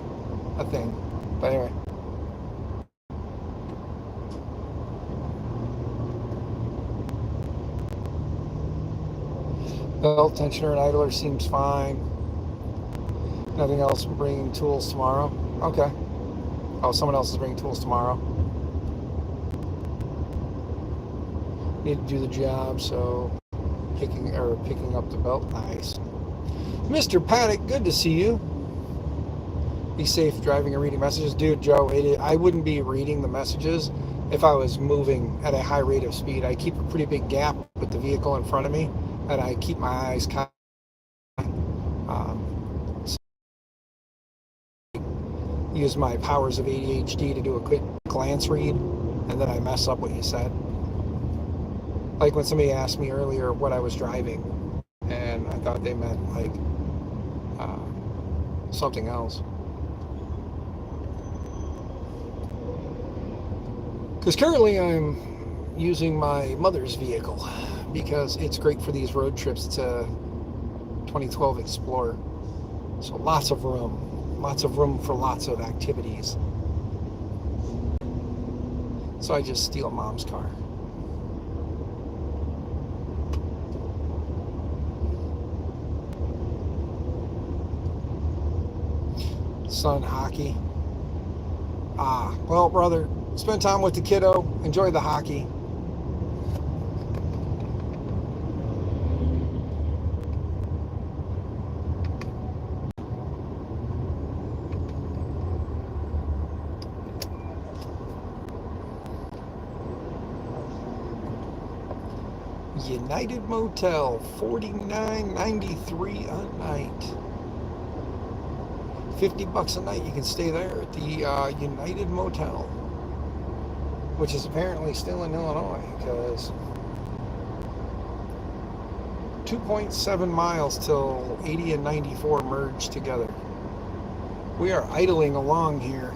a thing. But anyway. Belt tensioner and idler seems fine. Nothing else. Bringing tools tomorrow. Okay. Oh, someone else is bringing tools tomorrow. Need to do the job, so picking up the belt. Nice. Mr. Paddock, good to see you. Be safe driving and reading messages. Dude, Joe, I wouldn't be reading the messages if I was moving at a high rate of speed. I keep a pretty big gap with the vehicle in front of me, and I keep my eyes kind of, use my powers of ADHD to do a quick glance read, and then I mess up what you said. Like when somebody asked me earlier what I was driving, and I thought they meant like something else. Because currently I'm using my mother's vehicle because it's great for these road trips. It's a 2012 Explorer. So lots of room for lots of activities. So I just steal mom's car. Son, hockey. Well, brother, spend time with the kiddo. Enjoy the hockey. United Motel, $49.93 a night. $50 a night. You can stay there at the United Motel, which is apparently still in Illinois, because 2.7 miles till 80 and 94 merge together. We are idling along here.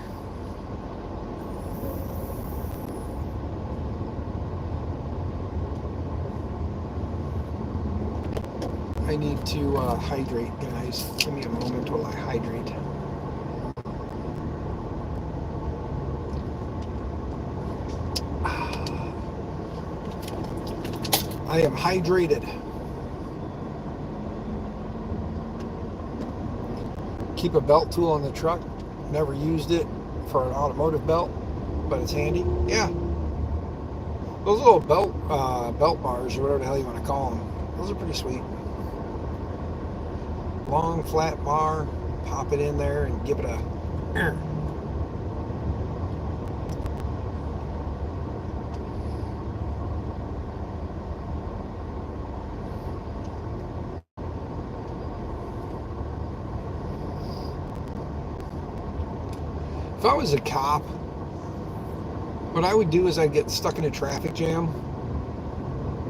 I need to hydrate, guys. Give me a moment while I hydrate. I am hydrated. Keep a belt tool on the truck. Never used it for an automotive belt, but it's handy. Yeah. Those little belt bars, or whatever the hell you want to call them, those are pretty sweet. Long, flat bar, pop it in there and give it a... If I was a cop, what I would do is I'd get stuck in a traffic jam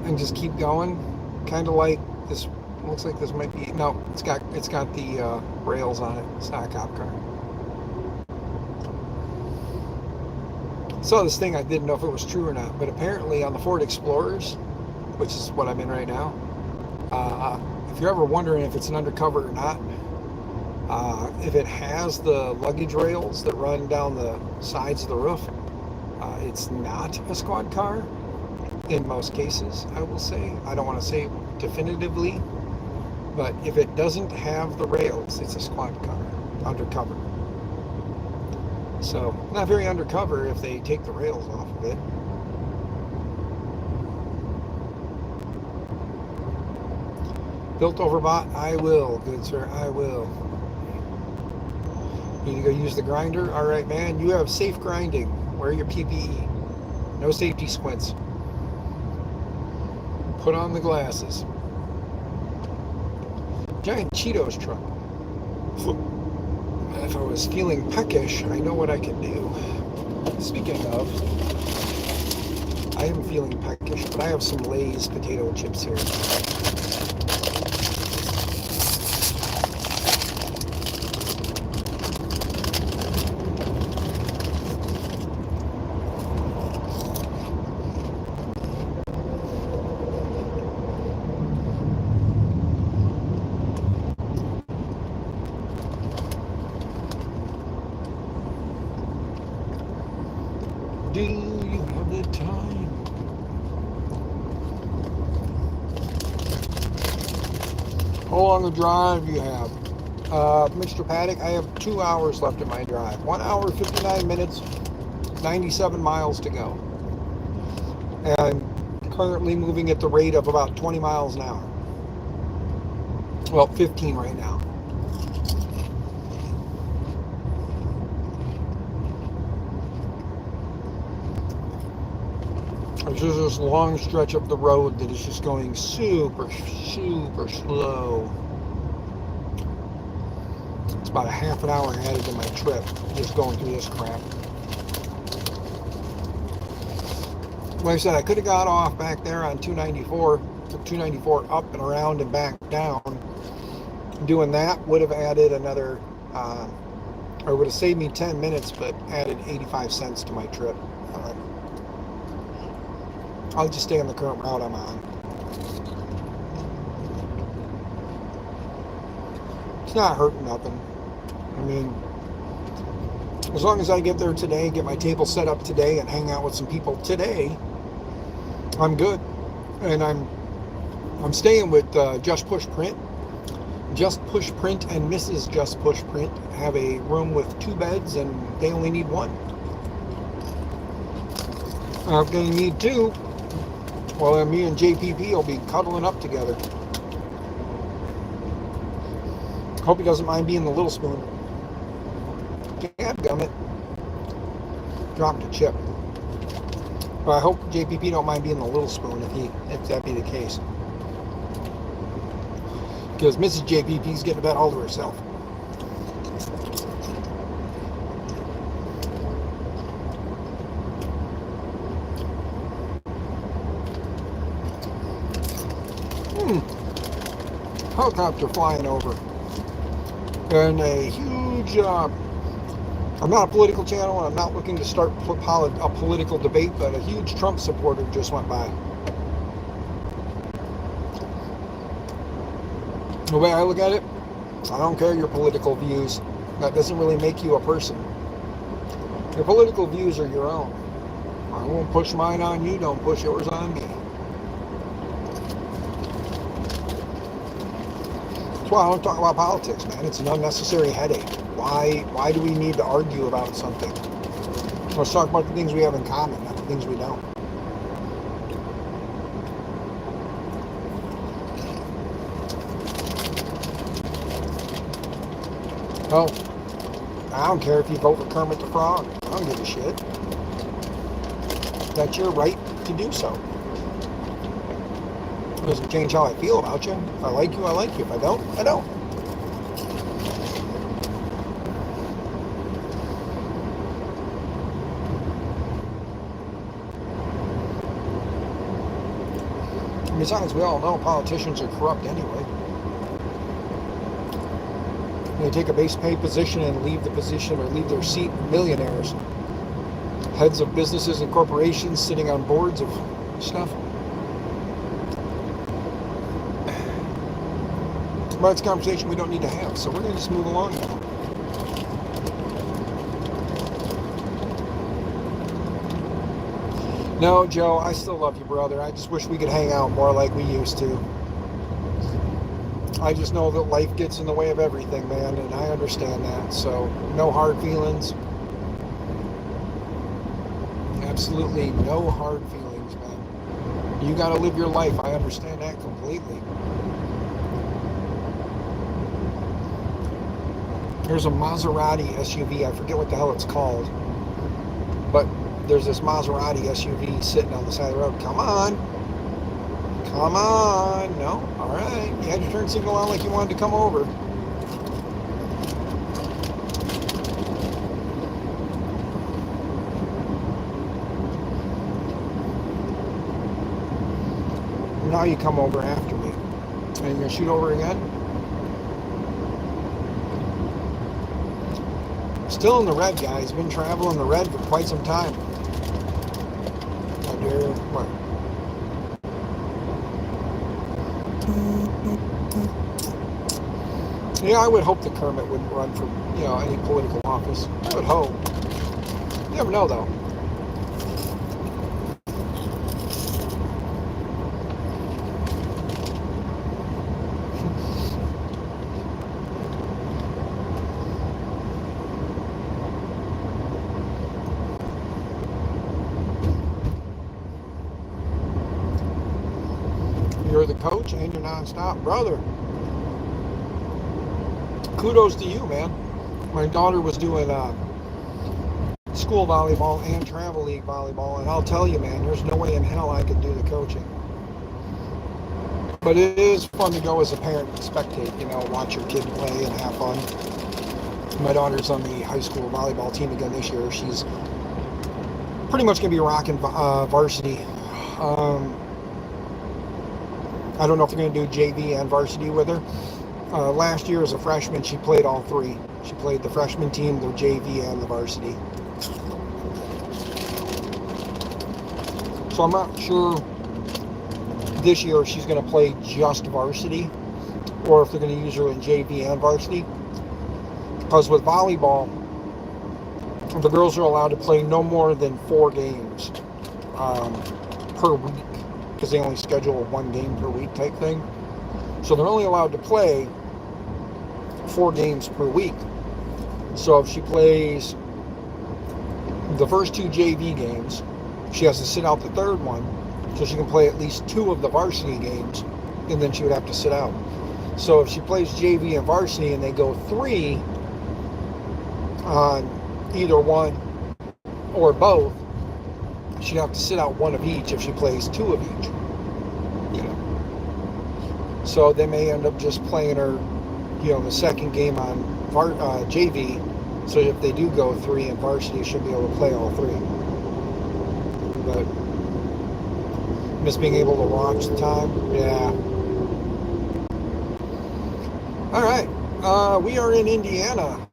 and just keep going. Kind of like this, looks like this might be, no, it's got the rails on it. It's not a cop car. Saw this thing, I didn't know if it was true or not, but apparently on the Ford Explorers, which is what I'm in right now, if you're ever wondering if it's an undercover or not, if it has the luggage rails that run down the sides of the roof, it's not a squad car in most cases, I will say. I don't want to say definitively, but if it doesn't have the rails, it's a squad car, undercover. So, not very undercover if they take the rails off of it. Built over bot? I will, good sir, I will. Need to go use the grinder? Alright, man, you have safe grinding. Wear your PPE. No safety squints. Put on the glasses. Giant Cheetos truck. If I was feeling peckish, I know what I can do. Speaking of, I am feeling peckish, but I have some Lay's potato chips here. Do you have the time? How long a drive you have? Mr. Paddock, I have 2 hours left in my drive. 1 hour, 59 minutes, 97 miles to go. And currently moving at the rate of about 20 miles an hour. Well, 15 right now. There's just this long stretch of the road that is just going super, super slow. It's about a half an hour added to my trip, just going through this crap. Like I said, I could have got off back there on 294, took 294 up and around and back down. Doing that would have added another, or would have saved me 10 minutes, but added 85 cents to my trip. I'll just stay on the current route I'm on. It's not hurting nothing. I mean, as long as I get there today, get my table set up today, and hang out with some people today, I'm good. And I'm staying with Just Push Print. Just Push Print and Mrs. Just Push Print have a room with 2 beds, and they only need 1. If they need 2, well, then me and JPP will be cuddling up together. Hope he doesn't mind being the little spoon. Dadgummit. Dropped a chip. But I hope JPP don't mind being the little spoon if that be the case. Because Mrs. JPP's getting a bit all to herself. Helicopter flying over. And a huge, I'm not a political channel, and I'm not looking to start a political debate, but a huge Trump supporter just went by. The way I look at it, I don't care your political views. That doesn't really make you a person. Your political views are your own. I won't push mine on you, don't push yours on me. That's why I don't talk about politics, man. It's an unnecessary headache. Why do we need to argue about something? Let's talk about the things we have in common, not the things we don't. Oh, I don't care if you vote for Kermit the Frog. I don't give a shit. That's your right to do so. It doesn't change how I feel about you. If I like you, I like you. If I don't, I don't. Besides, we all know politicians are corrupt anyway. They take a base pay position and leave the position or leave their seat millionaires. Heads of businesses and corporations sitting on boards of stuff. But it's a conversation we don't need to have, so we're going to just move along now. No, Joe, I still love you, brother. I just wish we could hang out more like we used to. I just know that life gets in the way of everything, man, and I understand that. So, no hard feelings. Absolutely no hard feelings, man. You got to live your life. I understand that completely. There's a Maserati SUV. I forget what the hell it's called. But there's this Maserati SUV sitting on the side of the road. Come on. Come on. No? All right. You had your turn signal on like you wanted to come over. Now you come over after me. And you're going to shoot over again? Still in the red, guys. Been traveling the red for quite some time. What? Yeah, I would hope that Kermit wouldn't run for, any political office. I would hope. You never know, though. You're the coach and you're nonstop, brother. Kudos to you, man. My daughter was doing school volleyball and travel league volleyball, and I'll tell you, man, there's no way in hell I could do the coaching. But it is fun to go as a parent and spectate, watch your kid play and have fun. My daughter's on the high school volleyball team again this year. She's pretty much going to be rocking varsity. I don't know if they're going to do JV and varsity with her. Last year as a freshman, she played all three. She played the freshman team, the JV, and the varsity. So I'm not sure this year if she's going to play just varsity or if they're going to use her in JV and varsity. Because with volleyball, the girls are allowed to play no more than 4 games per week, because they only schedule 1 game per week type thing. So they're only allowed to play 4 games per week. So if she plays the first 2 JV games, she has to sit out the third one, so she can play at least 2 of the varsity games, and then she would have to sit out. So if she plays JV and varsity and they go 3 on either one or both, she'd have to sit out one of each if she plays two of each. You know. So they may end up just playing her, you know, the second game on JV. So if they do go 3 in varsity, she'll be able to play all 3. But miss being able to watch the time. Yeah. All right. We are in Indiana.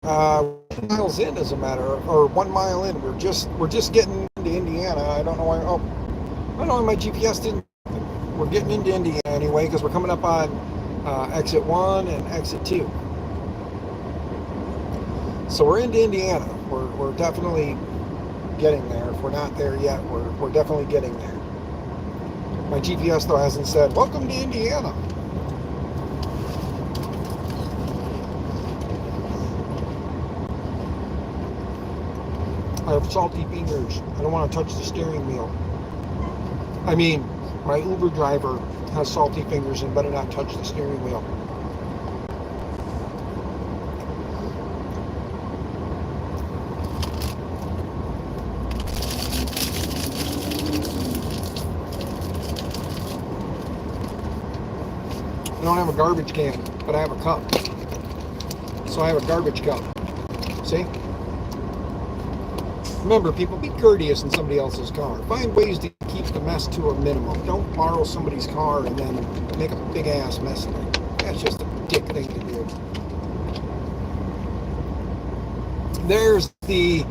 1 miles in, as a matter of, or 1 mile in. We're just getting into Indiana. I don't know why. Oh, I don't know why my GPS didn't. We're getting into Indiana anyway because we're coming up on exit 1 and exit 2. So we're into Indiana. We're definitely getting there. If we're not there yet, we're definitely getting there. My GPS though hasn't said welcome to Indiana. I have salty fingers. I don't want to touch the steering wheel. I mean, my Uber driver has salty fingers and better not touch the steering wheel. I don't have a garbage can, but I have a cup. So I have a garbage cup. See? Remember, people, be courteous in somebody else's car. Find ways to keep the mess to a minimum. Don't borrow somebody's car and then make a big-ass mess of it. That's just a dick thing to do. There's the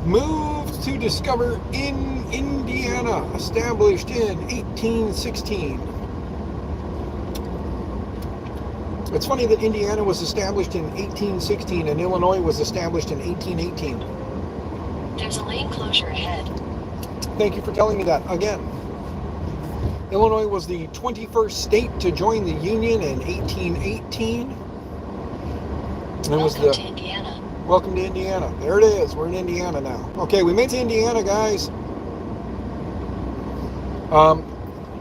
Move to Discover in Indiana, established in 1816. It's funny that Indiana was established in 1816 and Illinois was established in 1818. There's a lane closure ahead. Thank you for telling me that again. Illinois was the 21st state to join the Union in 1818. And it was Welcome to Indiana. Welcome to Indiana. There it is. We're in Indiana now. Okay, we made it to Indiana, guys.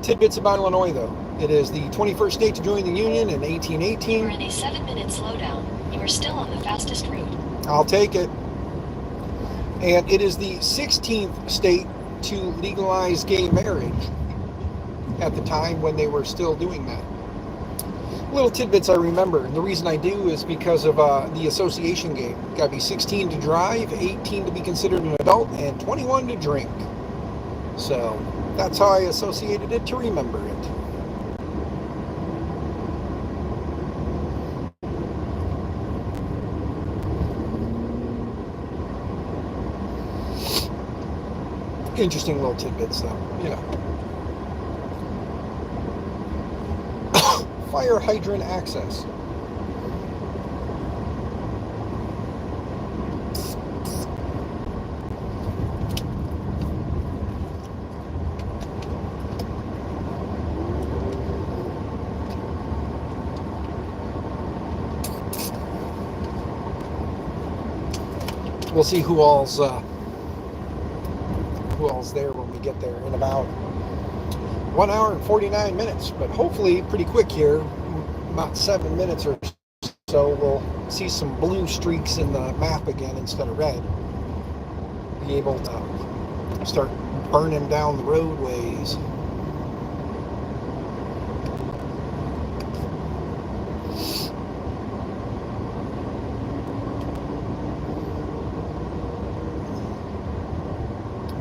Tidbits about Illinois, though. It is the 21st state to join the Union in 1818. You were in a 7-minute slowdown. You are still on the fastest route. I'll take it. And it is the 16th state to legalize gay marriage at the time when they were still doing that. Little tidbits I remember. And the reason I do is because of the association game. Got to be 16 to drive, 18 to be considered an adult, and 21 to drink. So that's how I associated it to remember it. Interesting little tidbits, though, you know. Fire hydrant access. We'll see who all's there when we get there in about 1 hour and 49 minutes, but hopefully pretty quick here, about 7 minutes or so. We'll see some blue streaks in the map again instead of red. Be able to start burning down the roadways.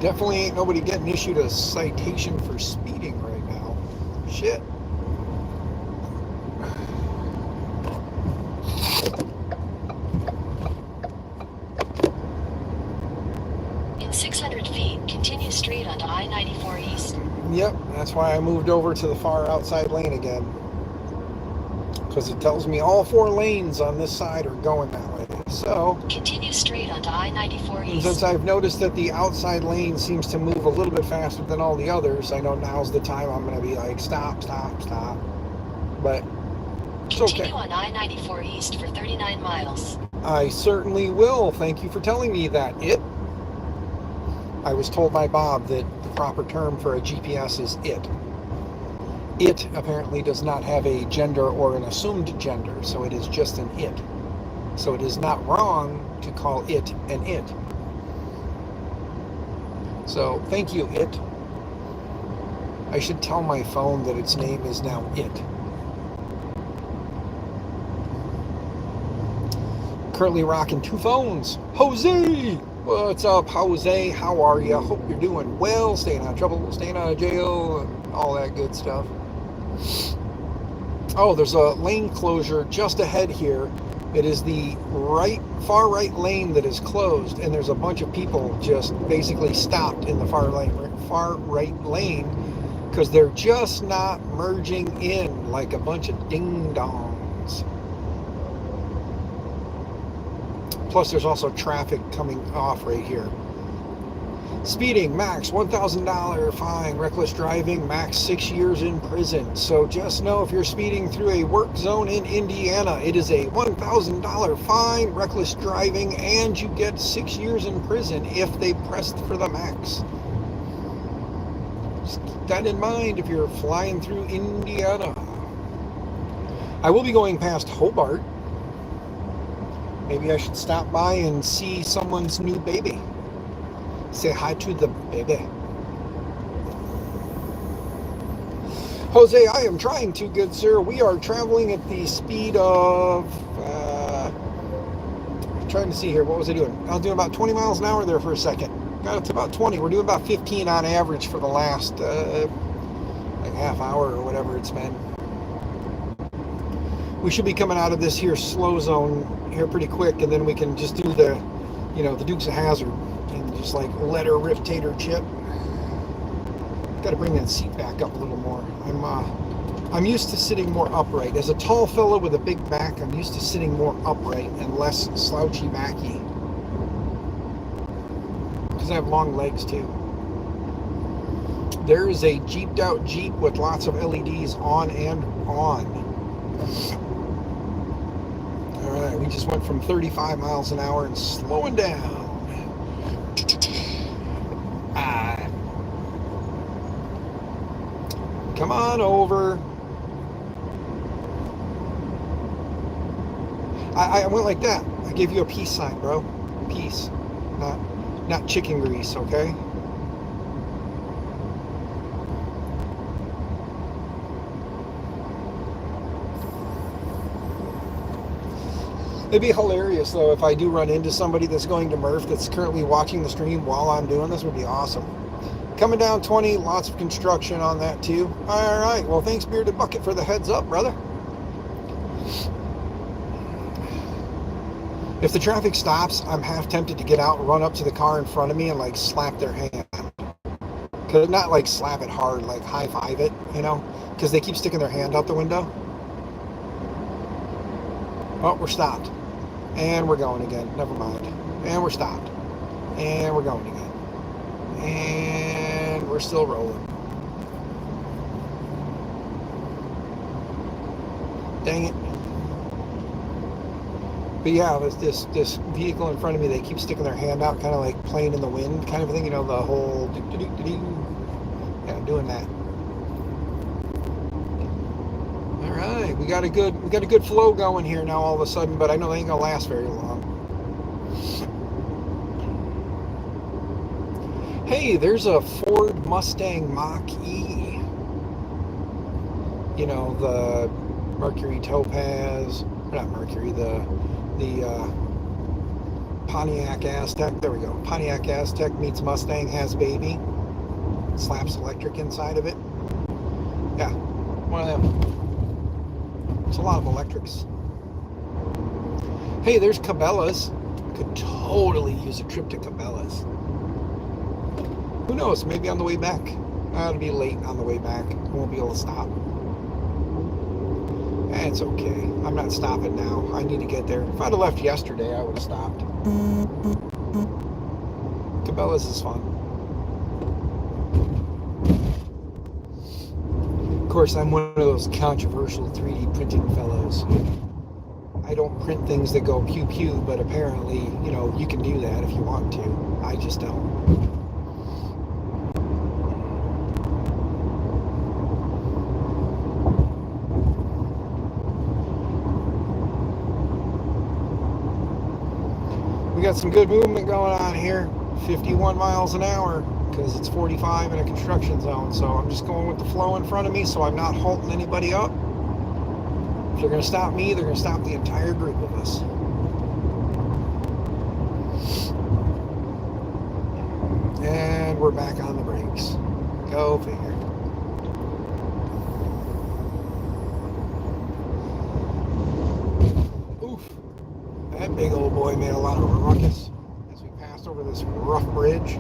Definitely ain't nobody getting issued a citation for speeding right now. Shit. In 600 feet, continue straight onto I-94 East. Yep, that's why I moved over to the far outside lane again. Because it tells me all 4 lanes on this side are going that way. So, continue straight onto I-94 East. Since I've noticed that the outside lane seems to move a little bit faster than all the others, I know now's the time I'm going to be like, stop, stop, stop. But it's continue okay. on I-94 East for 39 miles. I certainly will. Thank you for telling me that. I was told by Bob that the proper term for a GPS is it. It apparently does not have a gender or an assumed gender, so it is just an it. So it is not wrong to call it an it. So thank you, It. I should tell my phone that its name is now It. Currently rocking 2 phones. Jose! What's up, Jose? How are you? Hope you're doing well, staying out of trouble, staying out of jail, and all that good stuff. Oh, there's a lane closure just ahead here. It is the far right lane that is closed, and there's a bunch of people just basically stopped in the far right lane because they're just not merging in like a bunch of ding-dongs. Plus, there's also traffic coming off right here. Speeding, max $1,000 fine. Reckless driving, max 6 years in prison. So just know if you're speeding through a work zone in Indiana, it is a $1,000 fine, reckless driving, and you get 6 years in prison if they pressed for the max. Just keep that in mind if you're flying through Indiana. I will be going past Hobart. Maybe I should stop by and see someone's new baby. Say hi to the baby. Jose, I am trying to, good sir. We are traveling at the speed of... trying to see here. What was I doing? I was doing about 20 miles an hour there for a second. Got it to about 20. We're doing about 15 on average for the last like half hour or whatever it's been. We should be coming out of this here slow zone here pretty quick, and then we can just do the, the Dukes of Hazzard and just like let her rip tater chip. Got to bring that seat back up a little more. I'm used to sitting more upright. As a tall fellow with a big back, I'm used to sitting more upright and less slouchy backy. Because I have long legs too. There is a jeeped out Jeep with lots of LEDs on and on. Alright, we just went from 35 miles an hour and slowing down. Come on over. I went like that. I gave you a peace sign, bro. Peace. Not chicken grease, okay? It'd be hilarious, though, if I do run into somebody that's going to Murph that's currently watching the stream while I'm doing this. Would be awesome. Coming down 20, lots of construction on that, too. All right, well, thanks, Bearded Bucket, for the heads up, brother. If the traffic stops, I'm half tempted to get out and run up to the car in front of me and, like, slap their hand. Could not, like, slap it hard, like, high-five it, because they keep sticking their hand out the window. Oh, we're stopped. And we're going again. Never mind. And we're stopped. And we're going again. And we're still rolling. Dang it. But yeah, this vehicle in front of me, they keep sticking their hand out, kind of like playing in the wind kind of thing, the whole yeah, doing that. All right, we got a good flow going here now all of a sudden, but I know they ain't gonna last very long. Hey, there's a Ford Mustang Mach-E. The Mercury Topaz, not Mercury, the Pontiac Aztec. There we go. Pontiac Aztec meets Mustang, has baby. Slaps electric inside of it. Yeah, one of them. It's a lot of electrics. Hey, there's Cabela's. Could totally use a trip to Cabela's. Who knows? Maybe on the way back. It'll be late on the way back. I won't be able to stop. It's okay. I'm not stopping now. I need to get there. If I'd have left yesterday, I would have stopped. Cabela's is fun. Of course, I'm one of those controversial 3D printing fellows. I don't print things that go pew pew, but apparently, you can do that if you want to. I just don't. We got some good movement going on here. 51 miles an hour because it's 45 in a construction zone. So I'm just going with the flow in front of me so I'm not halting anybody up. If they're going to stop me, they're going to stop the entire group of us. And we're back on the brakes. Go figure. Oof. That big old boy made a lot of ruckus as we passed over this rough bridge.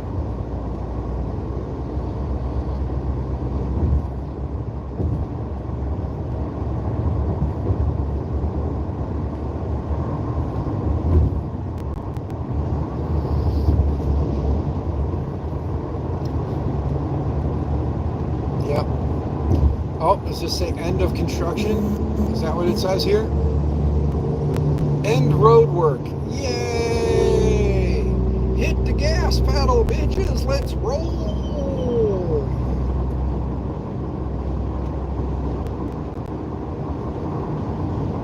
Yep. Oh, does this say end of construction? Is that what it says here? End road work. Yay! Hit the gas pedal, bitches. Let's roll.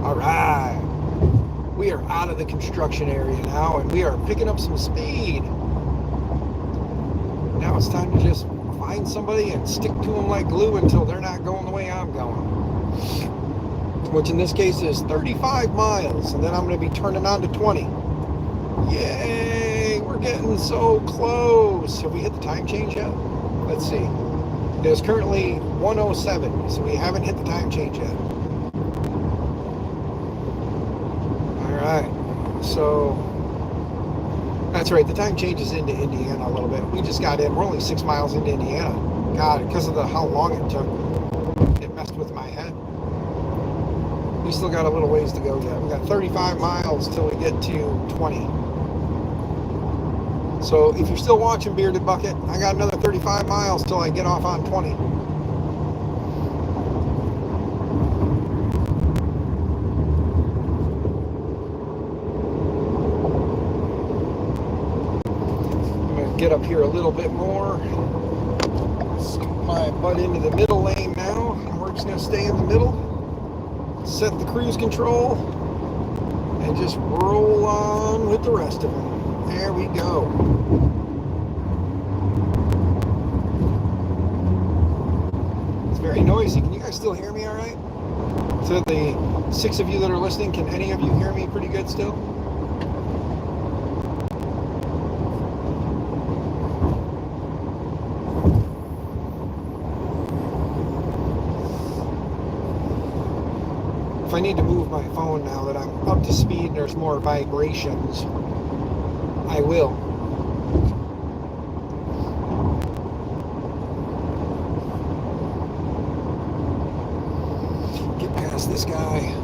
All right. We are out of the construction area now, and we are picking up some speed. Now it's time to just find somebody and stick to them like glue until they're not going the way I'm going. Which in this case is 35 miles, and then I'm going to be turning on to 20. Yay! We're getting so close. Have we hit the time change yet? Let's see. It is currently 1:07, so we haven't hit the time change yet. Alright, so that's right, the time changes into Indiana a little bit. We just got in, we're only 6 miles into Indiana. God, because of how long it took, it messed with my head. We still got a little ways to go yet. We got 35 miles till we get to 20. So if you're still watching Bearded Bucket, I got another 35 miles till I get off on 20. I'm going to get up here a little bit more. Scoop my butt into the middle lane now. And we're just going to stay in the middle. Set the cruise control and just roll on with the rest of them. There we go. It's very noisy. Can you guys still hear me all right? To the 6 of you that are listening, can any of you hear me pretty good still? If I need to move my phone now that I'm up to speed and there's more vibrations, I will. Get past this guy.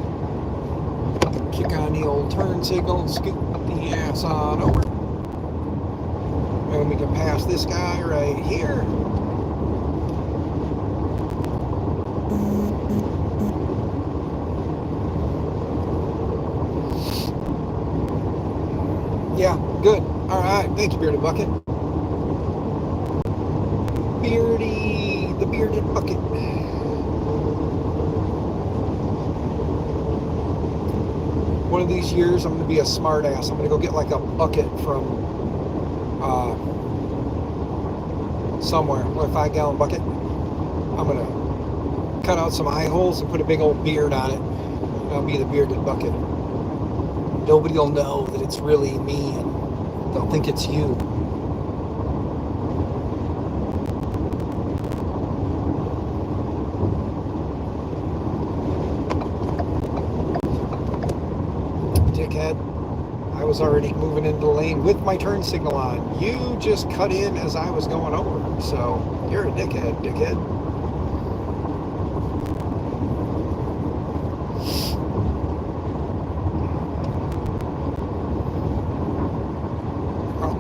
Kick on the old turn signal, scoot the ass on over. And we can pass this guy right here. Yeah, good. All right. Thank you, Bearded Bucket. Beardy, the Bearded Bucket. One of these years, I'm going to be a smart ass. I'm going to go get like a bucket from somewhere, a 5-gallon bucket. I'm going to cut out some eye holes and put a big old beard on it. I'll be the Bearded Bucket. Nobody will know that it's really me, and they'll think it's you. Dickhead. I was already moving into the lane with my turn signal on. You just cut in as I was going over. So, you're a dickhead, dickhead.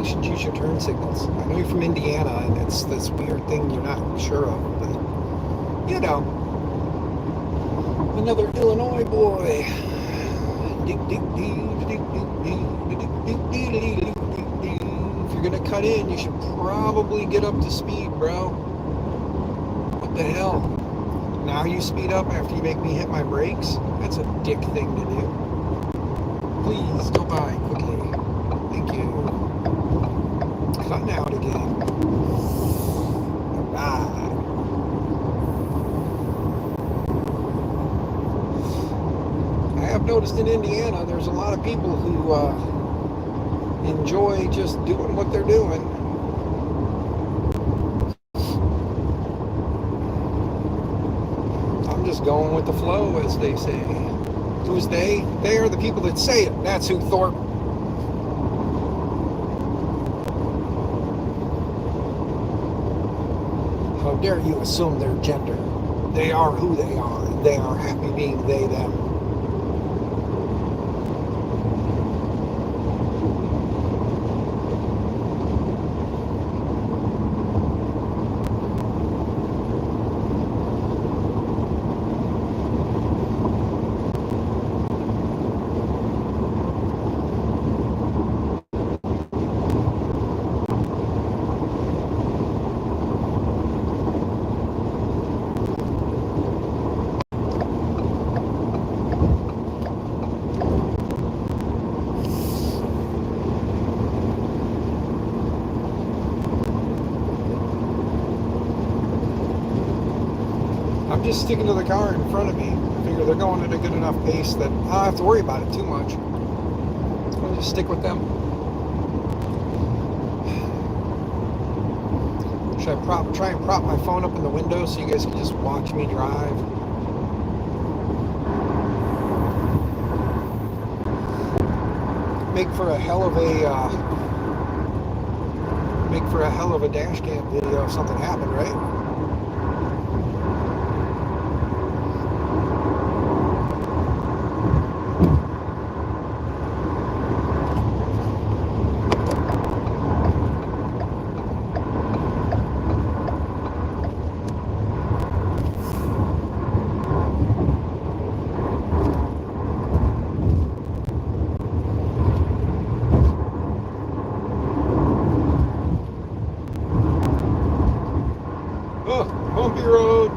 Should use your turn signals. I know you're from Indiana and it's this weird thing you're not sure of, but you know, another Illinois boy. If you're gonna cut in, you should probably get up to speed, bro. What the hell? Now you speed up after you make me hit my brakes? That's a dick thing to do. Please go by quickly. Thank you. cutting out again. Alright. I have noticed in Indiana there's a lot of people who enjoy just doing what they're doing. I'm just going with the flow, as they say. Who's they? They are the people that say it. That's who, Thorpe. How dare you assume their gender? They are who they are, and they are happy being they, them. I'm just sticking to the car in front of me. I figure they're going at a good enough pace that I don't have to worry about it too much. I'll just stick with them. Should I try and prop my phone up in the window so you guys can just watch me drive? Make for a hell of a dash cam video if something happened, right? Oh, bumpy road.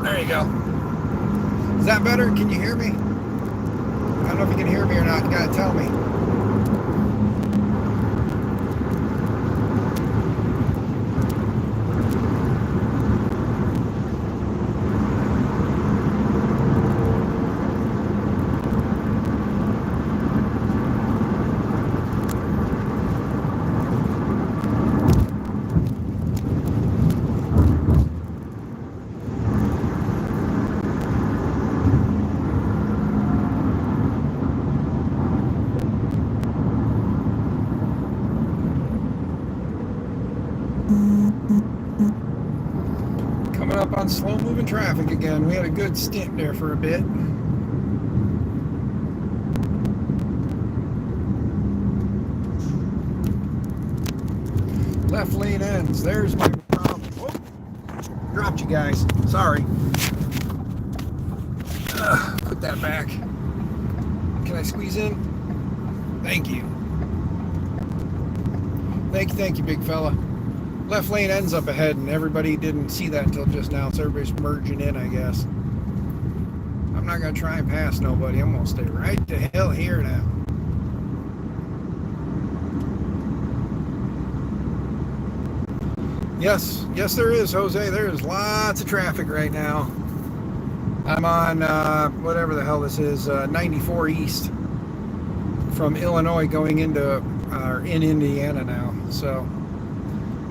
There you go. Is that better? Can you hear me? I don't know if you can hear me or not. You gotta tell me. Coming up on slow moving traffic again. We had a good stint there for a bit. Left lane ends. There's my problem. Whoop. Dropped you guys. Sorry. Put that back. Can I squeeze in? Thank you. Thank you, big fella. Left lane ends up ahead, and everybody didn't see that until just now, so everybody's merging in, I guess. I'm not going to try and pass nobody. I'm going to stay right the hell here now. Yes, there is, Jose. There is lots of traffic right now. I'm on, whatever the hell this is, 94 East from Illinois going into, in Indiana now, so...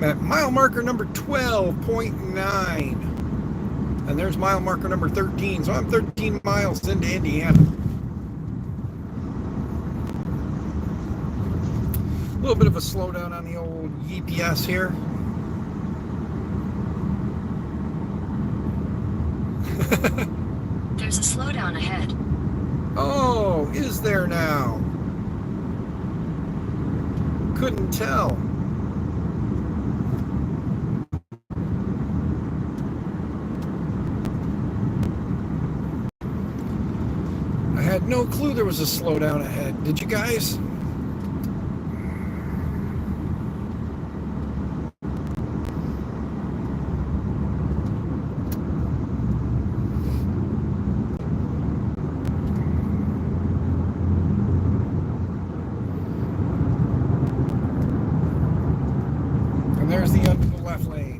at mile marker number 12.9, and there's mile marker number 13, so I'm 13 miles into Indiana. A little bit of a slowdown on the old GPS here. There's a slowdown ahead. Oh, is there now? Couldn't tell. had no clue there was a slowdown ahead. Did you guys? And there's the end of the left lane.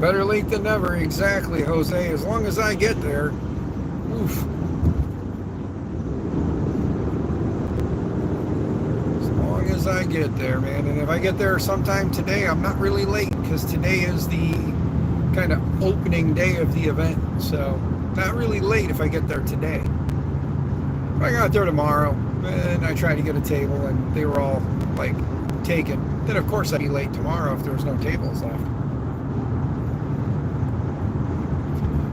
Better late than never, exactly, Jose. As long as I get there. Oof. As long as I get there, man. And if I get there sometime today, I'm not really late because today is the kind of opening day of the event. So, not really late if I get there today. If I got there tomorrow and I tried to get a table and they were all, like, taken, then of course I'd be late tomorrow if there was no tables left.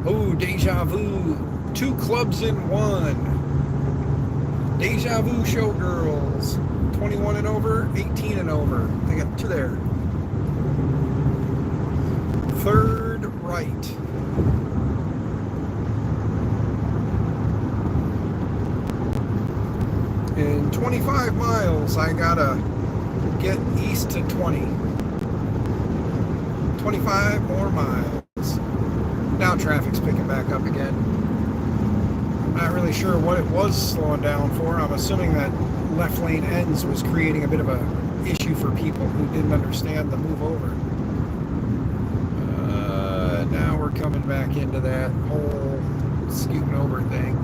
Oh, deja vu. 2 clubs in 1. Deja vu showgirls. 21 and over, 18 and over. I got 2 there. Third right. In 25 miles, I gotta get east to 20. 25 more miles. Now traffic's picking back up again. I'm not really sure what it was slowing down for. I'm assuming that left lane ends was creating a bit of a issue for people who didn't understand the move over. Now we're coming back into that whole scooting over thing.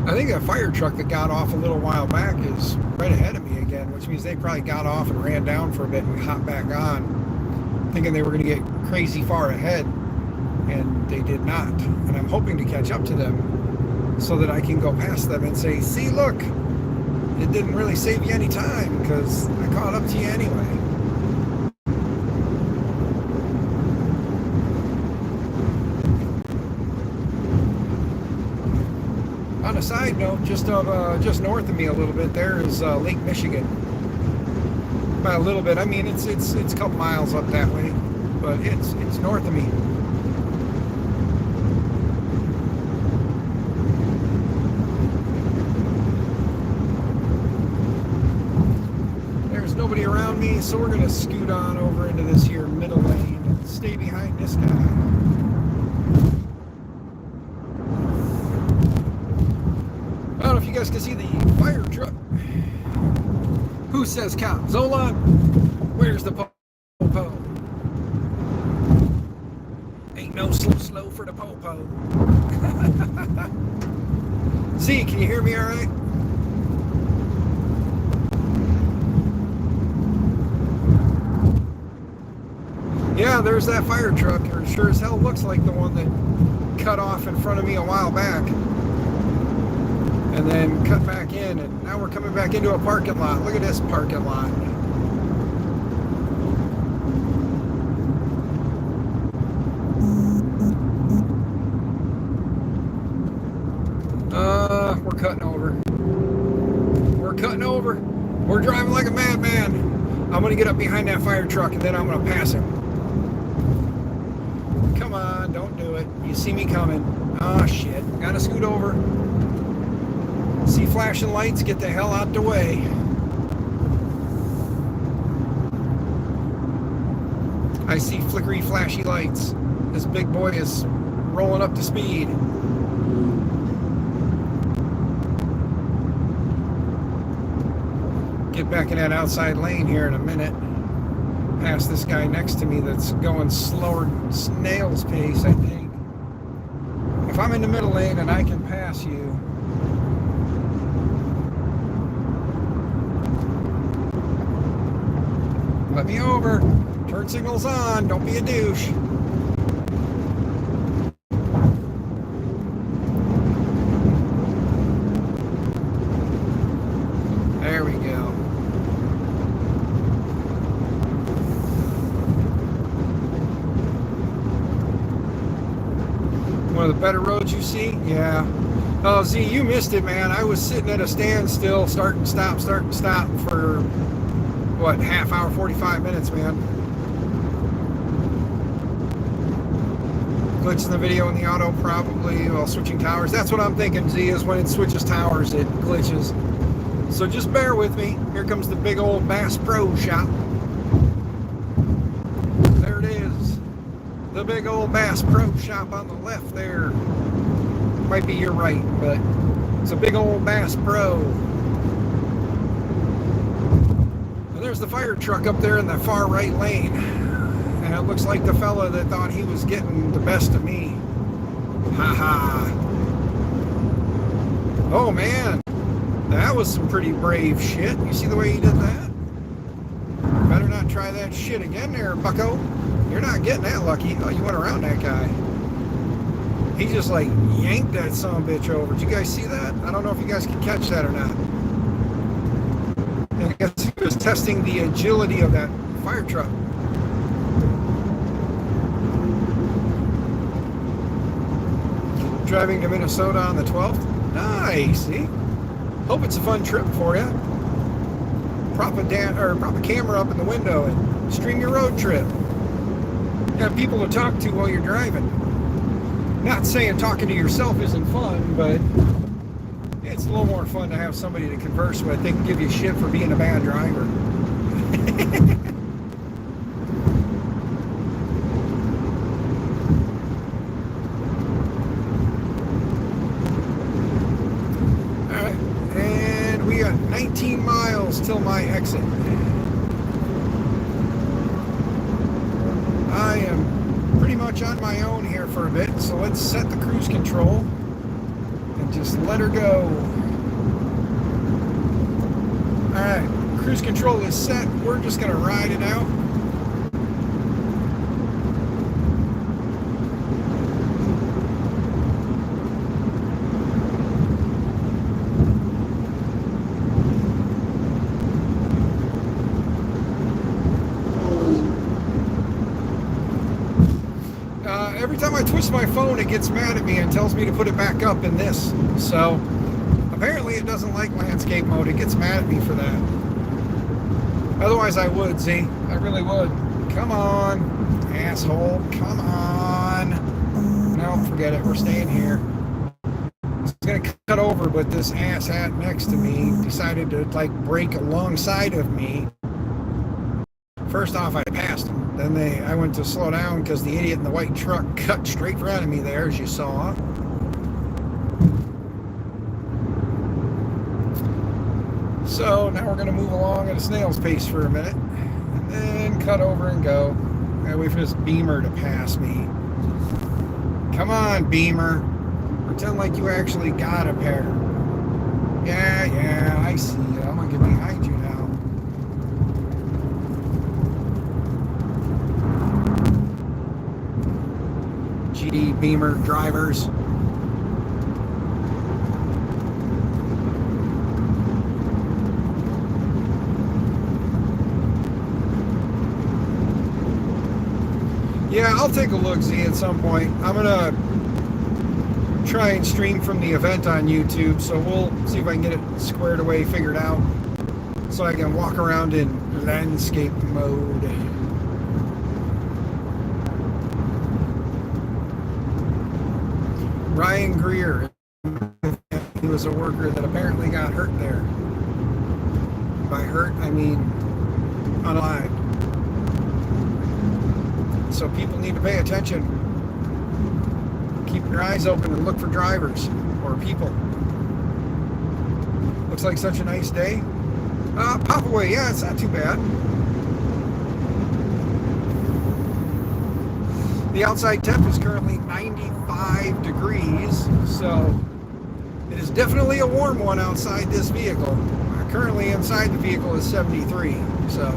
I think that fire truck that got off a little while back is right ahead of me again, which means they probably got off and ran down for a bit and hopped back on, thinking they were going to get crazy far ahead, and they did not. And I'm hoping to catch up to them so that I can go past them and say, see, look, it didn't really save you any time because I caught up to you anyway. On a side note, just north of me a little bit, there is Lake Michigan. By a little bit, I mean it's a couple miles up that way, but it's north of me. There's nobody around me, so we're gonna scoot on over into this here middle lane and stay behind this guy. I don't know if you guys can see the fire truck. Who says cop? Zolan, where's the po-po? Ain't no slow for the po-po. Z, can you hear me all right? Yeah, there's that fire truck. It sure as hell looks like the one that cut off in front of me a while back. And then cut back in, and now we're coming back into a parking lot. Look at this parking lot. We're cutting over. We're cutting over. We're driving like a madman. I'm gonna get up behind that fire truck and then I'm gonna pass him. Come on, don't do it. You see me coming. Oh shit, gotta scoot over. See flashing lights, get the hell out the way. I see flickery, flashy lights. This big boy is rolling up to speed. Get back in that outside lane here in a minute. Past this guy next to me that's going slower than snail's pace, I think. If I'm in the middle lane and I can pass you, let me over. Turn signals on. Don't be a douche. There we go. One of the better roads you see? Yeah. Oh, Z, you missed it, man. I was sitting at a standstill, start and stop for, what, half hour, 45 minutes, man. Glitch in the video in the auto, probably, while switching towers. That's what I'm thinking, Z, is when it switches towers, it glitches. So just bear with me. Here comes the big old Bass Pro Shop. There it is. The big old Bass Pro Shop on the left there. Might be your right, but it's a big old Bass Pro. And there's the fire truck up there in the far right lane. And it looks like the fella that thought he was getting the best of me. Ha-ha. Oh, man. That was some pretty brave shit. You see the way he did that? Better not try that shit again there, bucko. You're not getting that lucky. Oh, you went around that guy. He just like yanked that son of a bitch over. Did you guys see that? I don't know if you guys can catch that or not. And I guess he was testing the agility of that fire truck. Driving to Minnesota on the 12th. Nice, see? Hope it's a fun trip for you. Prop a camera up in the window and stream your road trip. You have people to talk to while you're driving. Not saying talking to yourself isn't fun, but it's a little more fun to have somebody to converse with. They can give you shit for being a bad driver. Alright, and we got 19 miles till my exit. I am pretty much on my own here for a bit, so let's set the cruise control and just let her go. Alright, cruise control is set. We're just going to ride it out. Every time I twist my phone, it gets mad at me and tells me to put it back up in this. So, apparently it doesn't like landscape mode. It gets mad at me for that. Otherwise, I would, Z. I really would. Come on, asshole. Come on. No, forget it. We're staying here. I was going to cut over, but this asshat next to me decided to, like, brake alongside of me. First off, I passed him. Then I went to slow down because the idiot in the white truck cut straight in front of me there, as you saw. So now we're going to move along at a snail's pace for a minute, and then cut over and go. I wait for this Beamer to pass me. Come on, Beamer. Pretend like you actually got a pair. Yeah, I see you. I'm going to get behind you now. GD Beamer drivers. Yeah, I'll take a look, Z, at some point. I'm gonna try and stream from the event on YouTube, so we'll see if I can get it squared away, figured out, so I can walk around in landscape mode. Ryan Greer, he was a worker that apparently got hurt there. By hurt, I mean unalived. So people need to pay attention. Keep your eyes open and look for drivers or people. Looks like such a nice day. Pop away, yeah, it's not too bad. The outside temp is currently 95 degrees, so it is definitely a warm one outside this vehicle. Currently inside the vehicle is 73, so.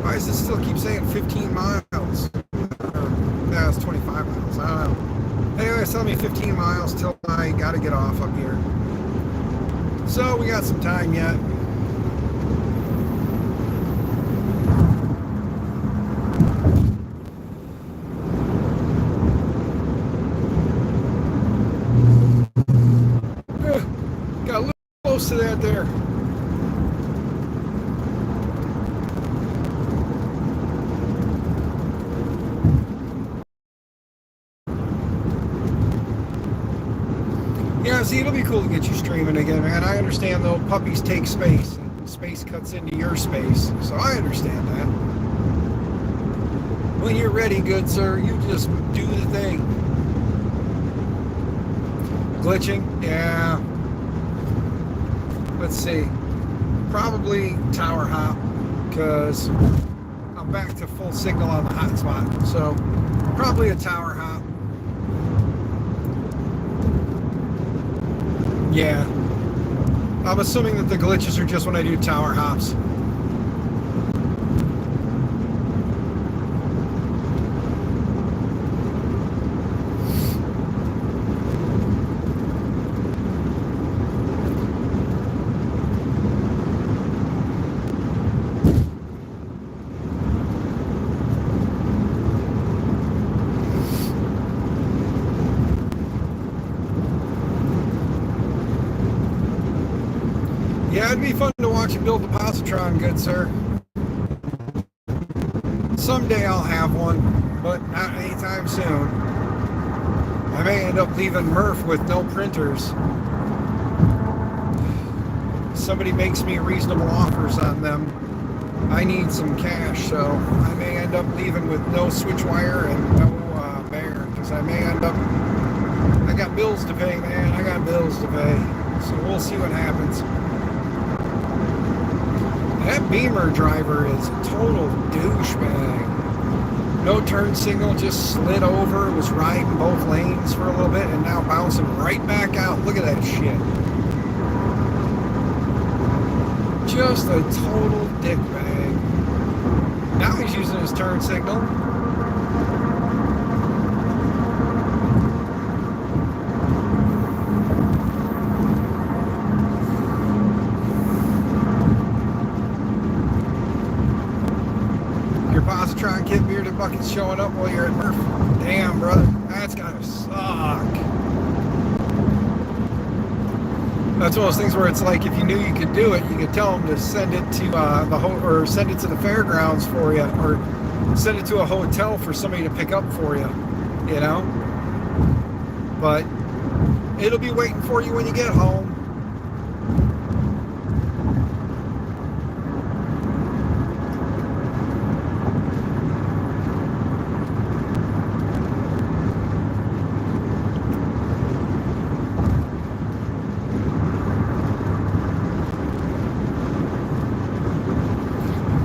Why does it still keep saying 15 miles? No, it's 25 miles, I don't know. Anyway, it's telling me 15 miles till I gotta get off up here. So we got some time yet. Got a little close to that there. Yeah, see, it'll be cool to get you streaming again, man. I understand, though, puppies take space. Space cuts into your space, so I understand that. When you're ready, good sir, you just do the thing. Glitching? Yeah. Let's see. Probably tower hop, because I'm back to full signal on the hotspot. So, probably a tower hop. Yeah. I'm assuming that the glitches are just when I do tower hops. Yeah, it'd be fun to watch you build a positron, good sir. Someday I'll have one, but not anytime soon. I may end up leaving MRRF with no printers. Somebody makes me reasonable offers on them. I need some cash, so I may end up leaving with no switch wire and no bear, because I may end up... I got bills to pay, man. I got bills to pay. So we'll see what happens. That Beamer driver is a total douchebag. No turn signal, just slid over, was riding both lanes for a little bit, and now bouncing right back out. Look at that shit. Just a total dickbag. Now he's using his turn signal. Positron kit bearded buckets showing up while you're at MRRF. Damn, brother, that's gotta suck. That's one of those things where it's like, if you knew you could do it, you could tell them to send it to or send it to the fairgrounds for you, or send it to a hotel for somebody to pick up for you, you know. But it'll be waiting for you when you get home.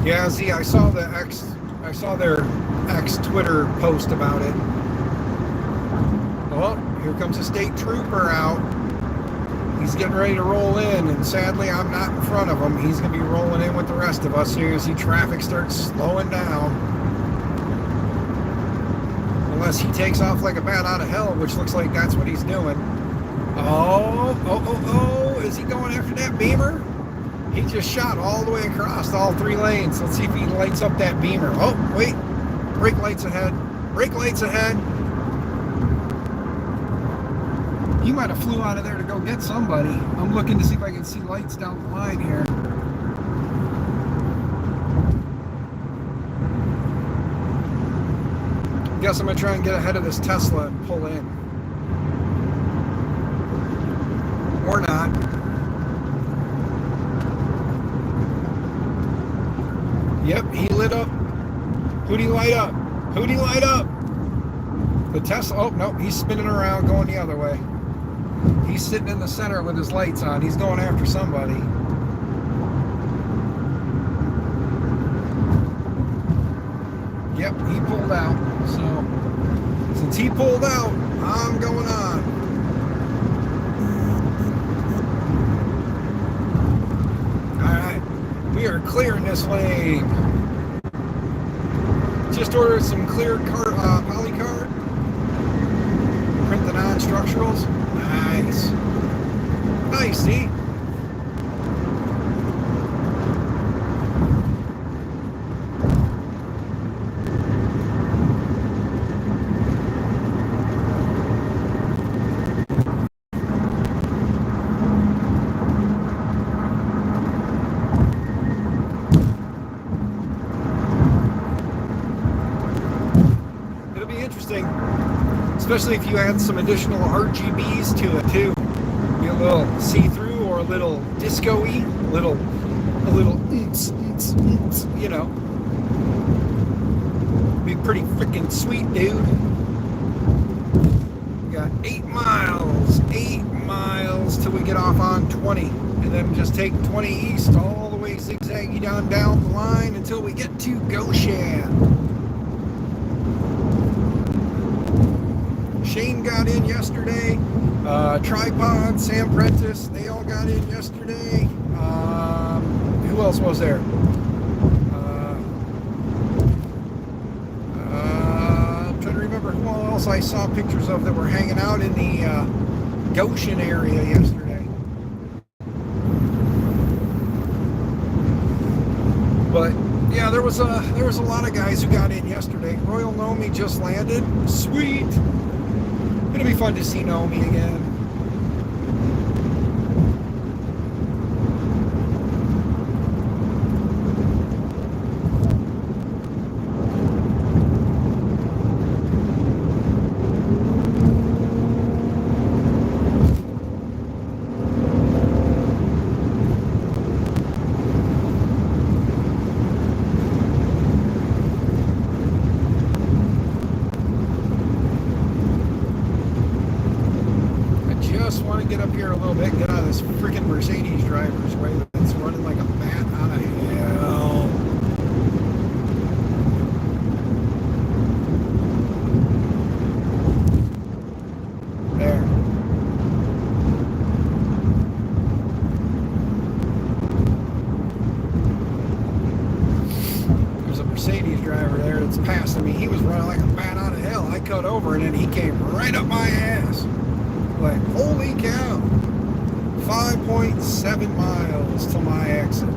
Yeah, Z, I saw their X Twitter post about it. Oh, here comes a state trooper out. He's getting ready to roll in, and sadly I'm not in front of him. He's going to be rolling in with the rest of us here as the traffic starts slowing down. Unless he takes off like a bat out of hell, which looks like that's what he's doing. Oh, is he going after that Beamer? He just shot all the way across all three lanes. Let's see if he lights up that Beamer. Oh, wait. Brake lights ahead. Brake lights ahead. He might have flew out of there to go get somebody. I'm looking to see if I can see lights down the line here. Guess I'm going to try and get ahead of this Tesla and pull in. Or not. Yep, he lit up. Who'd he light up? Who'd he light up? The Tesla. Oh, no, he's spinning around going the other way. He's sitting in the center with his lights on. He's going after somebody. Yep, he pulled out. So, since he pulled out, I'm going on. Alright, we are clearing this lane. Just ordered some clear poly card. Print the non-structurals. Nice. Nice, see? Especially if you add some additional RGBs to it too. Be a little see-through or a little disco-y, a little you know. Be pretty freaking sweet, dude. We got 8 miles till we get off on 20, and then just take 20 east all the way zigzaggy down the line until we get to Goshen. Shane got in yesterday. Tripod, Sam Prentice, they all got in yesterday. Who else was there? I'm trying to remember who else I saw pictures of that were hanging out in the Goshen area yesterday. But yeah, there was a lot of guys who got in yesterday. Royal Nomi just landed. Sweet. It'll be fun to see Nomi again. Get up here a little bit, get out of this freaking Mercedes driver's way that's running like a bat out of hell. There. There's a Mercedes driver there that's passing me. He was running like a bat out of hell. I cut over and then he came right up my ass. Like, holy cow, 5.7 miles to my exit.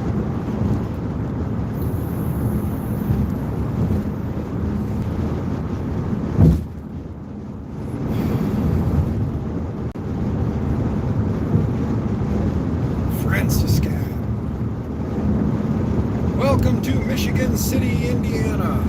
Francisco. Welcome to Michigan City, Indiana.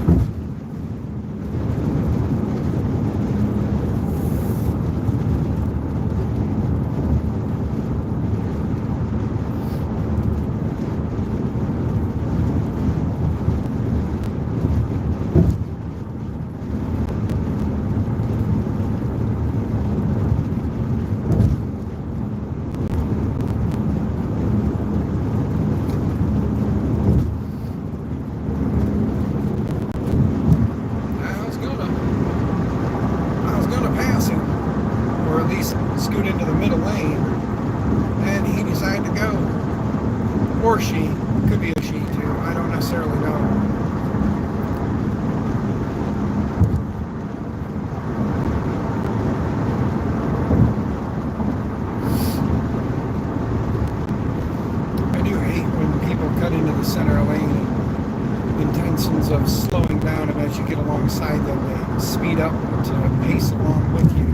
Scoot into the middle lane, and he decided to go. Or she. Could be a she too. I don't necessarily know. I do hate when people cut into the center lane intentions of slowing down, and as you get alongside them, they speed up to pace along with you.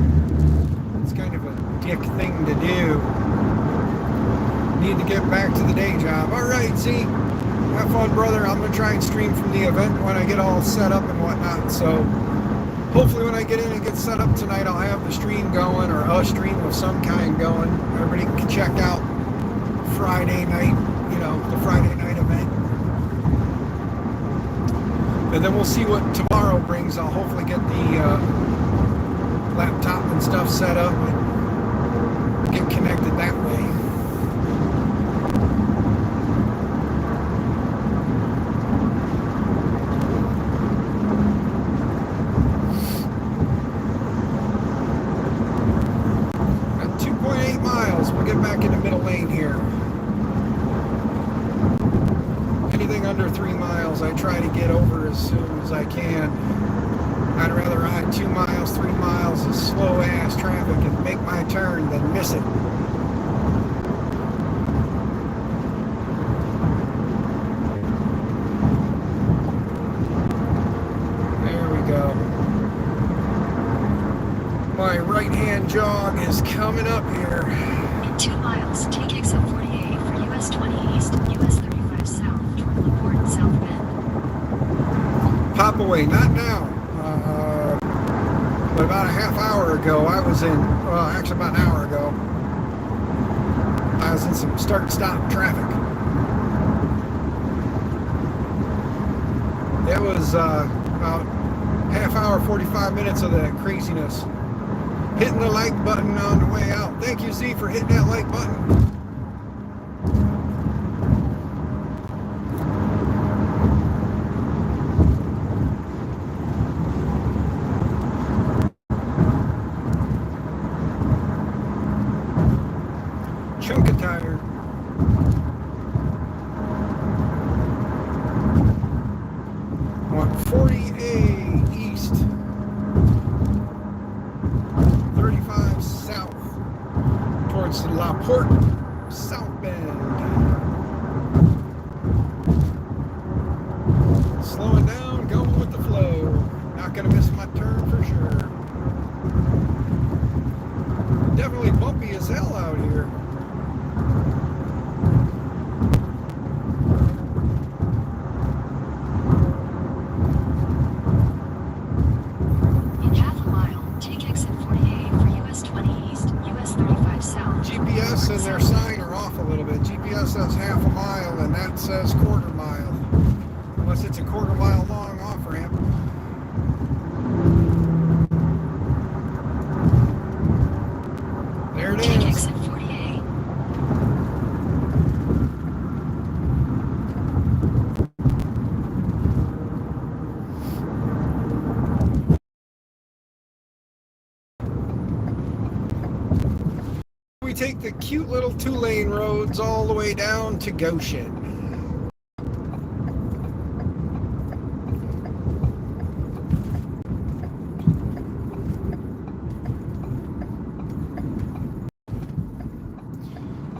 It's kind of a dick thing to do. Need to get back to the day job. All right, see, have fun, brother. I'm gonna try and stream from the event when I get all set up and whatnot. So hopefully when I get in and get set up tonight, I'll have the stream going, or a stream of some kind going. Everybody can check out Friday night, you know, the Friday night event. And then we'll see what tomorrow brings. I'll hopefully get the laptop and stuff set up and get connected that way. At 2.8 miles, we'll get back in the middle lane here. Anything under 3 miles, I try to get over as soon as I can. I'd rather ride 2 miles, 3 miles of slow-ass traffic and make my turn than miss it. There we go. My right-hand jog is coming up here. In 2 miles, take exit 48 for US 20 East, US 35 South, toward LaPorte and South Bend. Pop away, not now. But about a half hour ago, I was in, well, actually about an hour ago, I was in some start-stop traffic. It was about half hour, 45 minutes of that craziness. Hitting the like button on the way out. Thank you, Z, for hitting that like button. Chunk of tire. Want 40A east, 35 south, towards La Porte, South Bend. Slowing down, going with the flow. Not gonna miss my turn for sure. Definitely bumpy as hell out here. GPS and their sign are off a little bit. GPS says half a mile and that says quarter mile. Unless it's a quarter mile long off ramp. There it is. We take the cute little 2-lane roads all the way down to Goshen.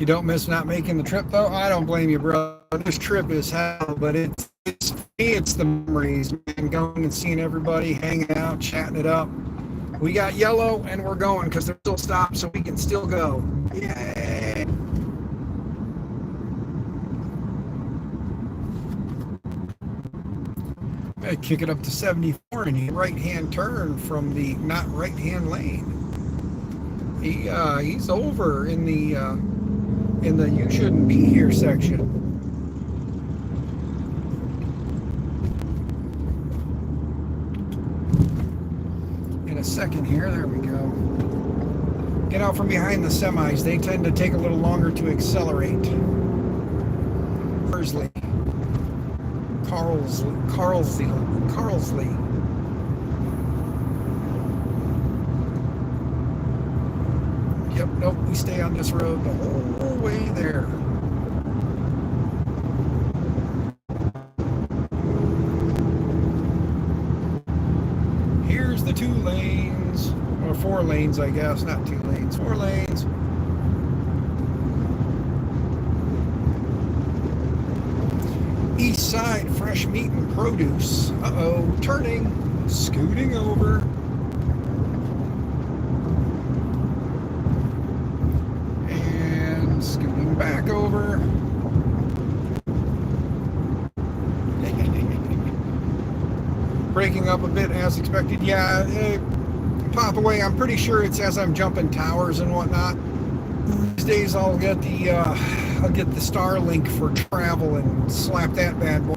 You don't miss not making the trip though? I don't blame you, bro. This trip is hell, but it's the memories, man. Going and seeing everybody, hanging out, chatting it up. We got yellow and we're going because they're still stopped, so we can still go. Yay! I kick it up to 74 and a right-hand turn from the not right-hand lane. He's over in the you shouldn't be here section. In a second here, there we go. Get out from behind the semis. They tend to take a little longer to accelerate. Carlsley. Yep, nope, we stay on this road the whole way there. Here's the 2 lanes, or 4 lanes, I guess, not 2 lanes, 4 lanes. East side, fresh meat and produce. Uh-oh, turning, scooting over. And scooting back over. Breaking up a bit as expected. Yeah, pop away. I'm pretty sure it's as I'm jumping towers and whatnot. These days I'll get the Starlink for travel and slap that bad boy.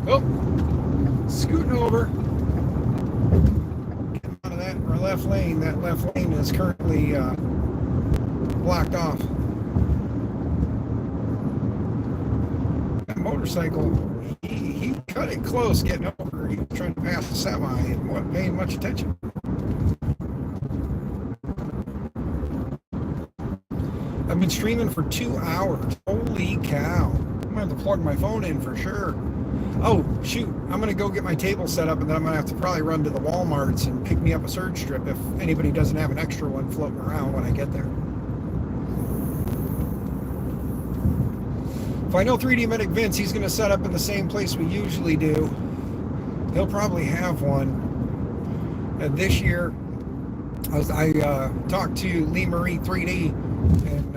Oh, scooting over. Getting out of that left lane. That left lane is currently blocked off. That motorcycle, he cut it close getting over. He was trying to pass the semi and wasn't paying much attention. I've been streaming for 2 hours. Holy cow. I'm going to have to plug my phone in for sure. Oh, shoot. I'm going to go get my table set up, and then I'm going to have to probably run to the Walmarts and pick me up a surge strip if anybody doesn't have an extra one floating around when I get there. If I know 3D Medic Vince, he's going to set up in the same place we usually do. He'll probably have one. And this year, I talked to Lee Marie 3D and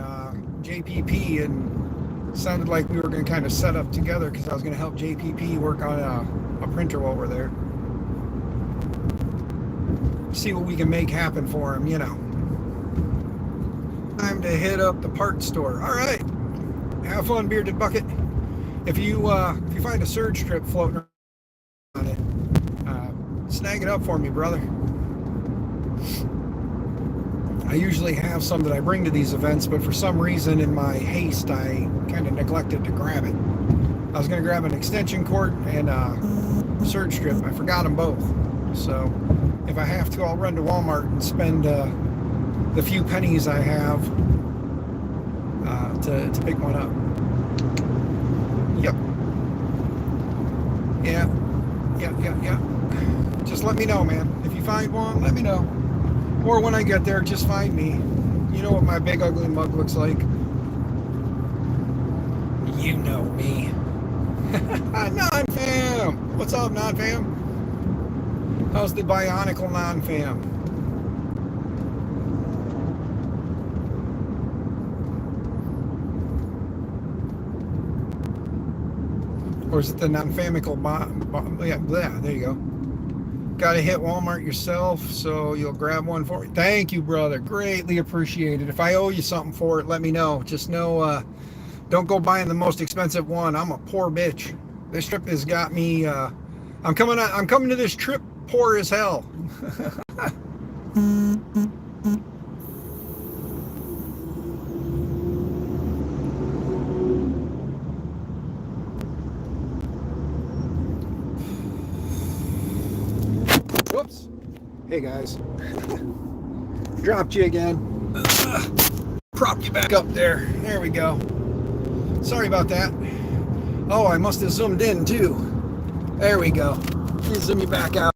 JPP, and Sounded like we were going to kind of set up together because I was going to help JPP work on a printer while we're there. See what we can make happen for him, you know. Time to hit up the parts store. All right. Have fun, Bearded Bucket. If you find a surge strip floating on it, snag it up for me, brother. I usually have some that I bring to these events, but for some reason in my haste, I kind of neglected to grab it. I was going to grab an extension cord and a surge strip. I forgot them both. So if I have to, I'll run to Walmart and spend the few pennies I have to pick one up. Yep. Yeah. Just let me know, man. If you find one, let me know. Or when I get there, just find me. You know what my big ugly mug looks like. You know me. Non-fam! What's up, non-fam? How's the bionicle non-fam? Or is it the non-famical yeah, there you go. Gotta hit Walmart yourself, so you'll grab one for me. Thank you, brother. Greatly appreciated. If I owe you something for it, let me know. Just know, don't go buying the most expensive one. I'm a poor bitch. This trip has got me, I'm coming to this trip poor as hell. Whoops. Hey guys. Dropped you again. Propped you back up there. There we go. Sorry about that. Oh, I must have zoomed in too. There we go. Let me zoom you back out.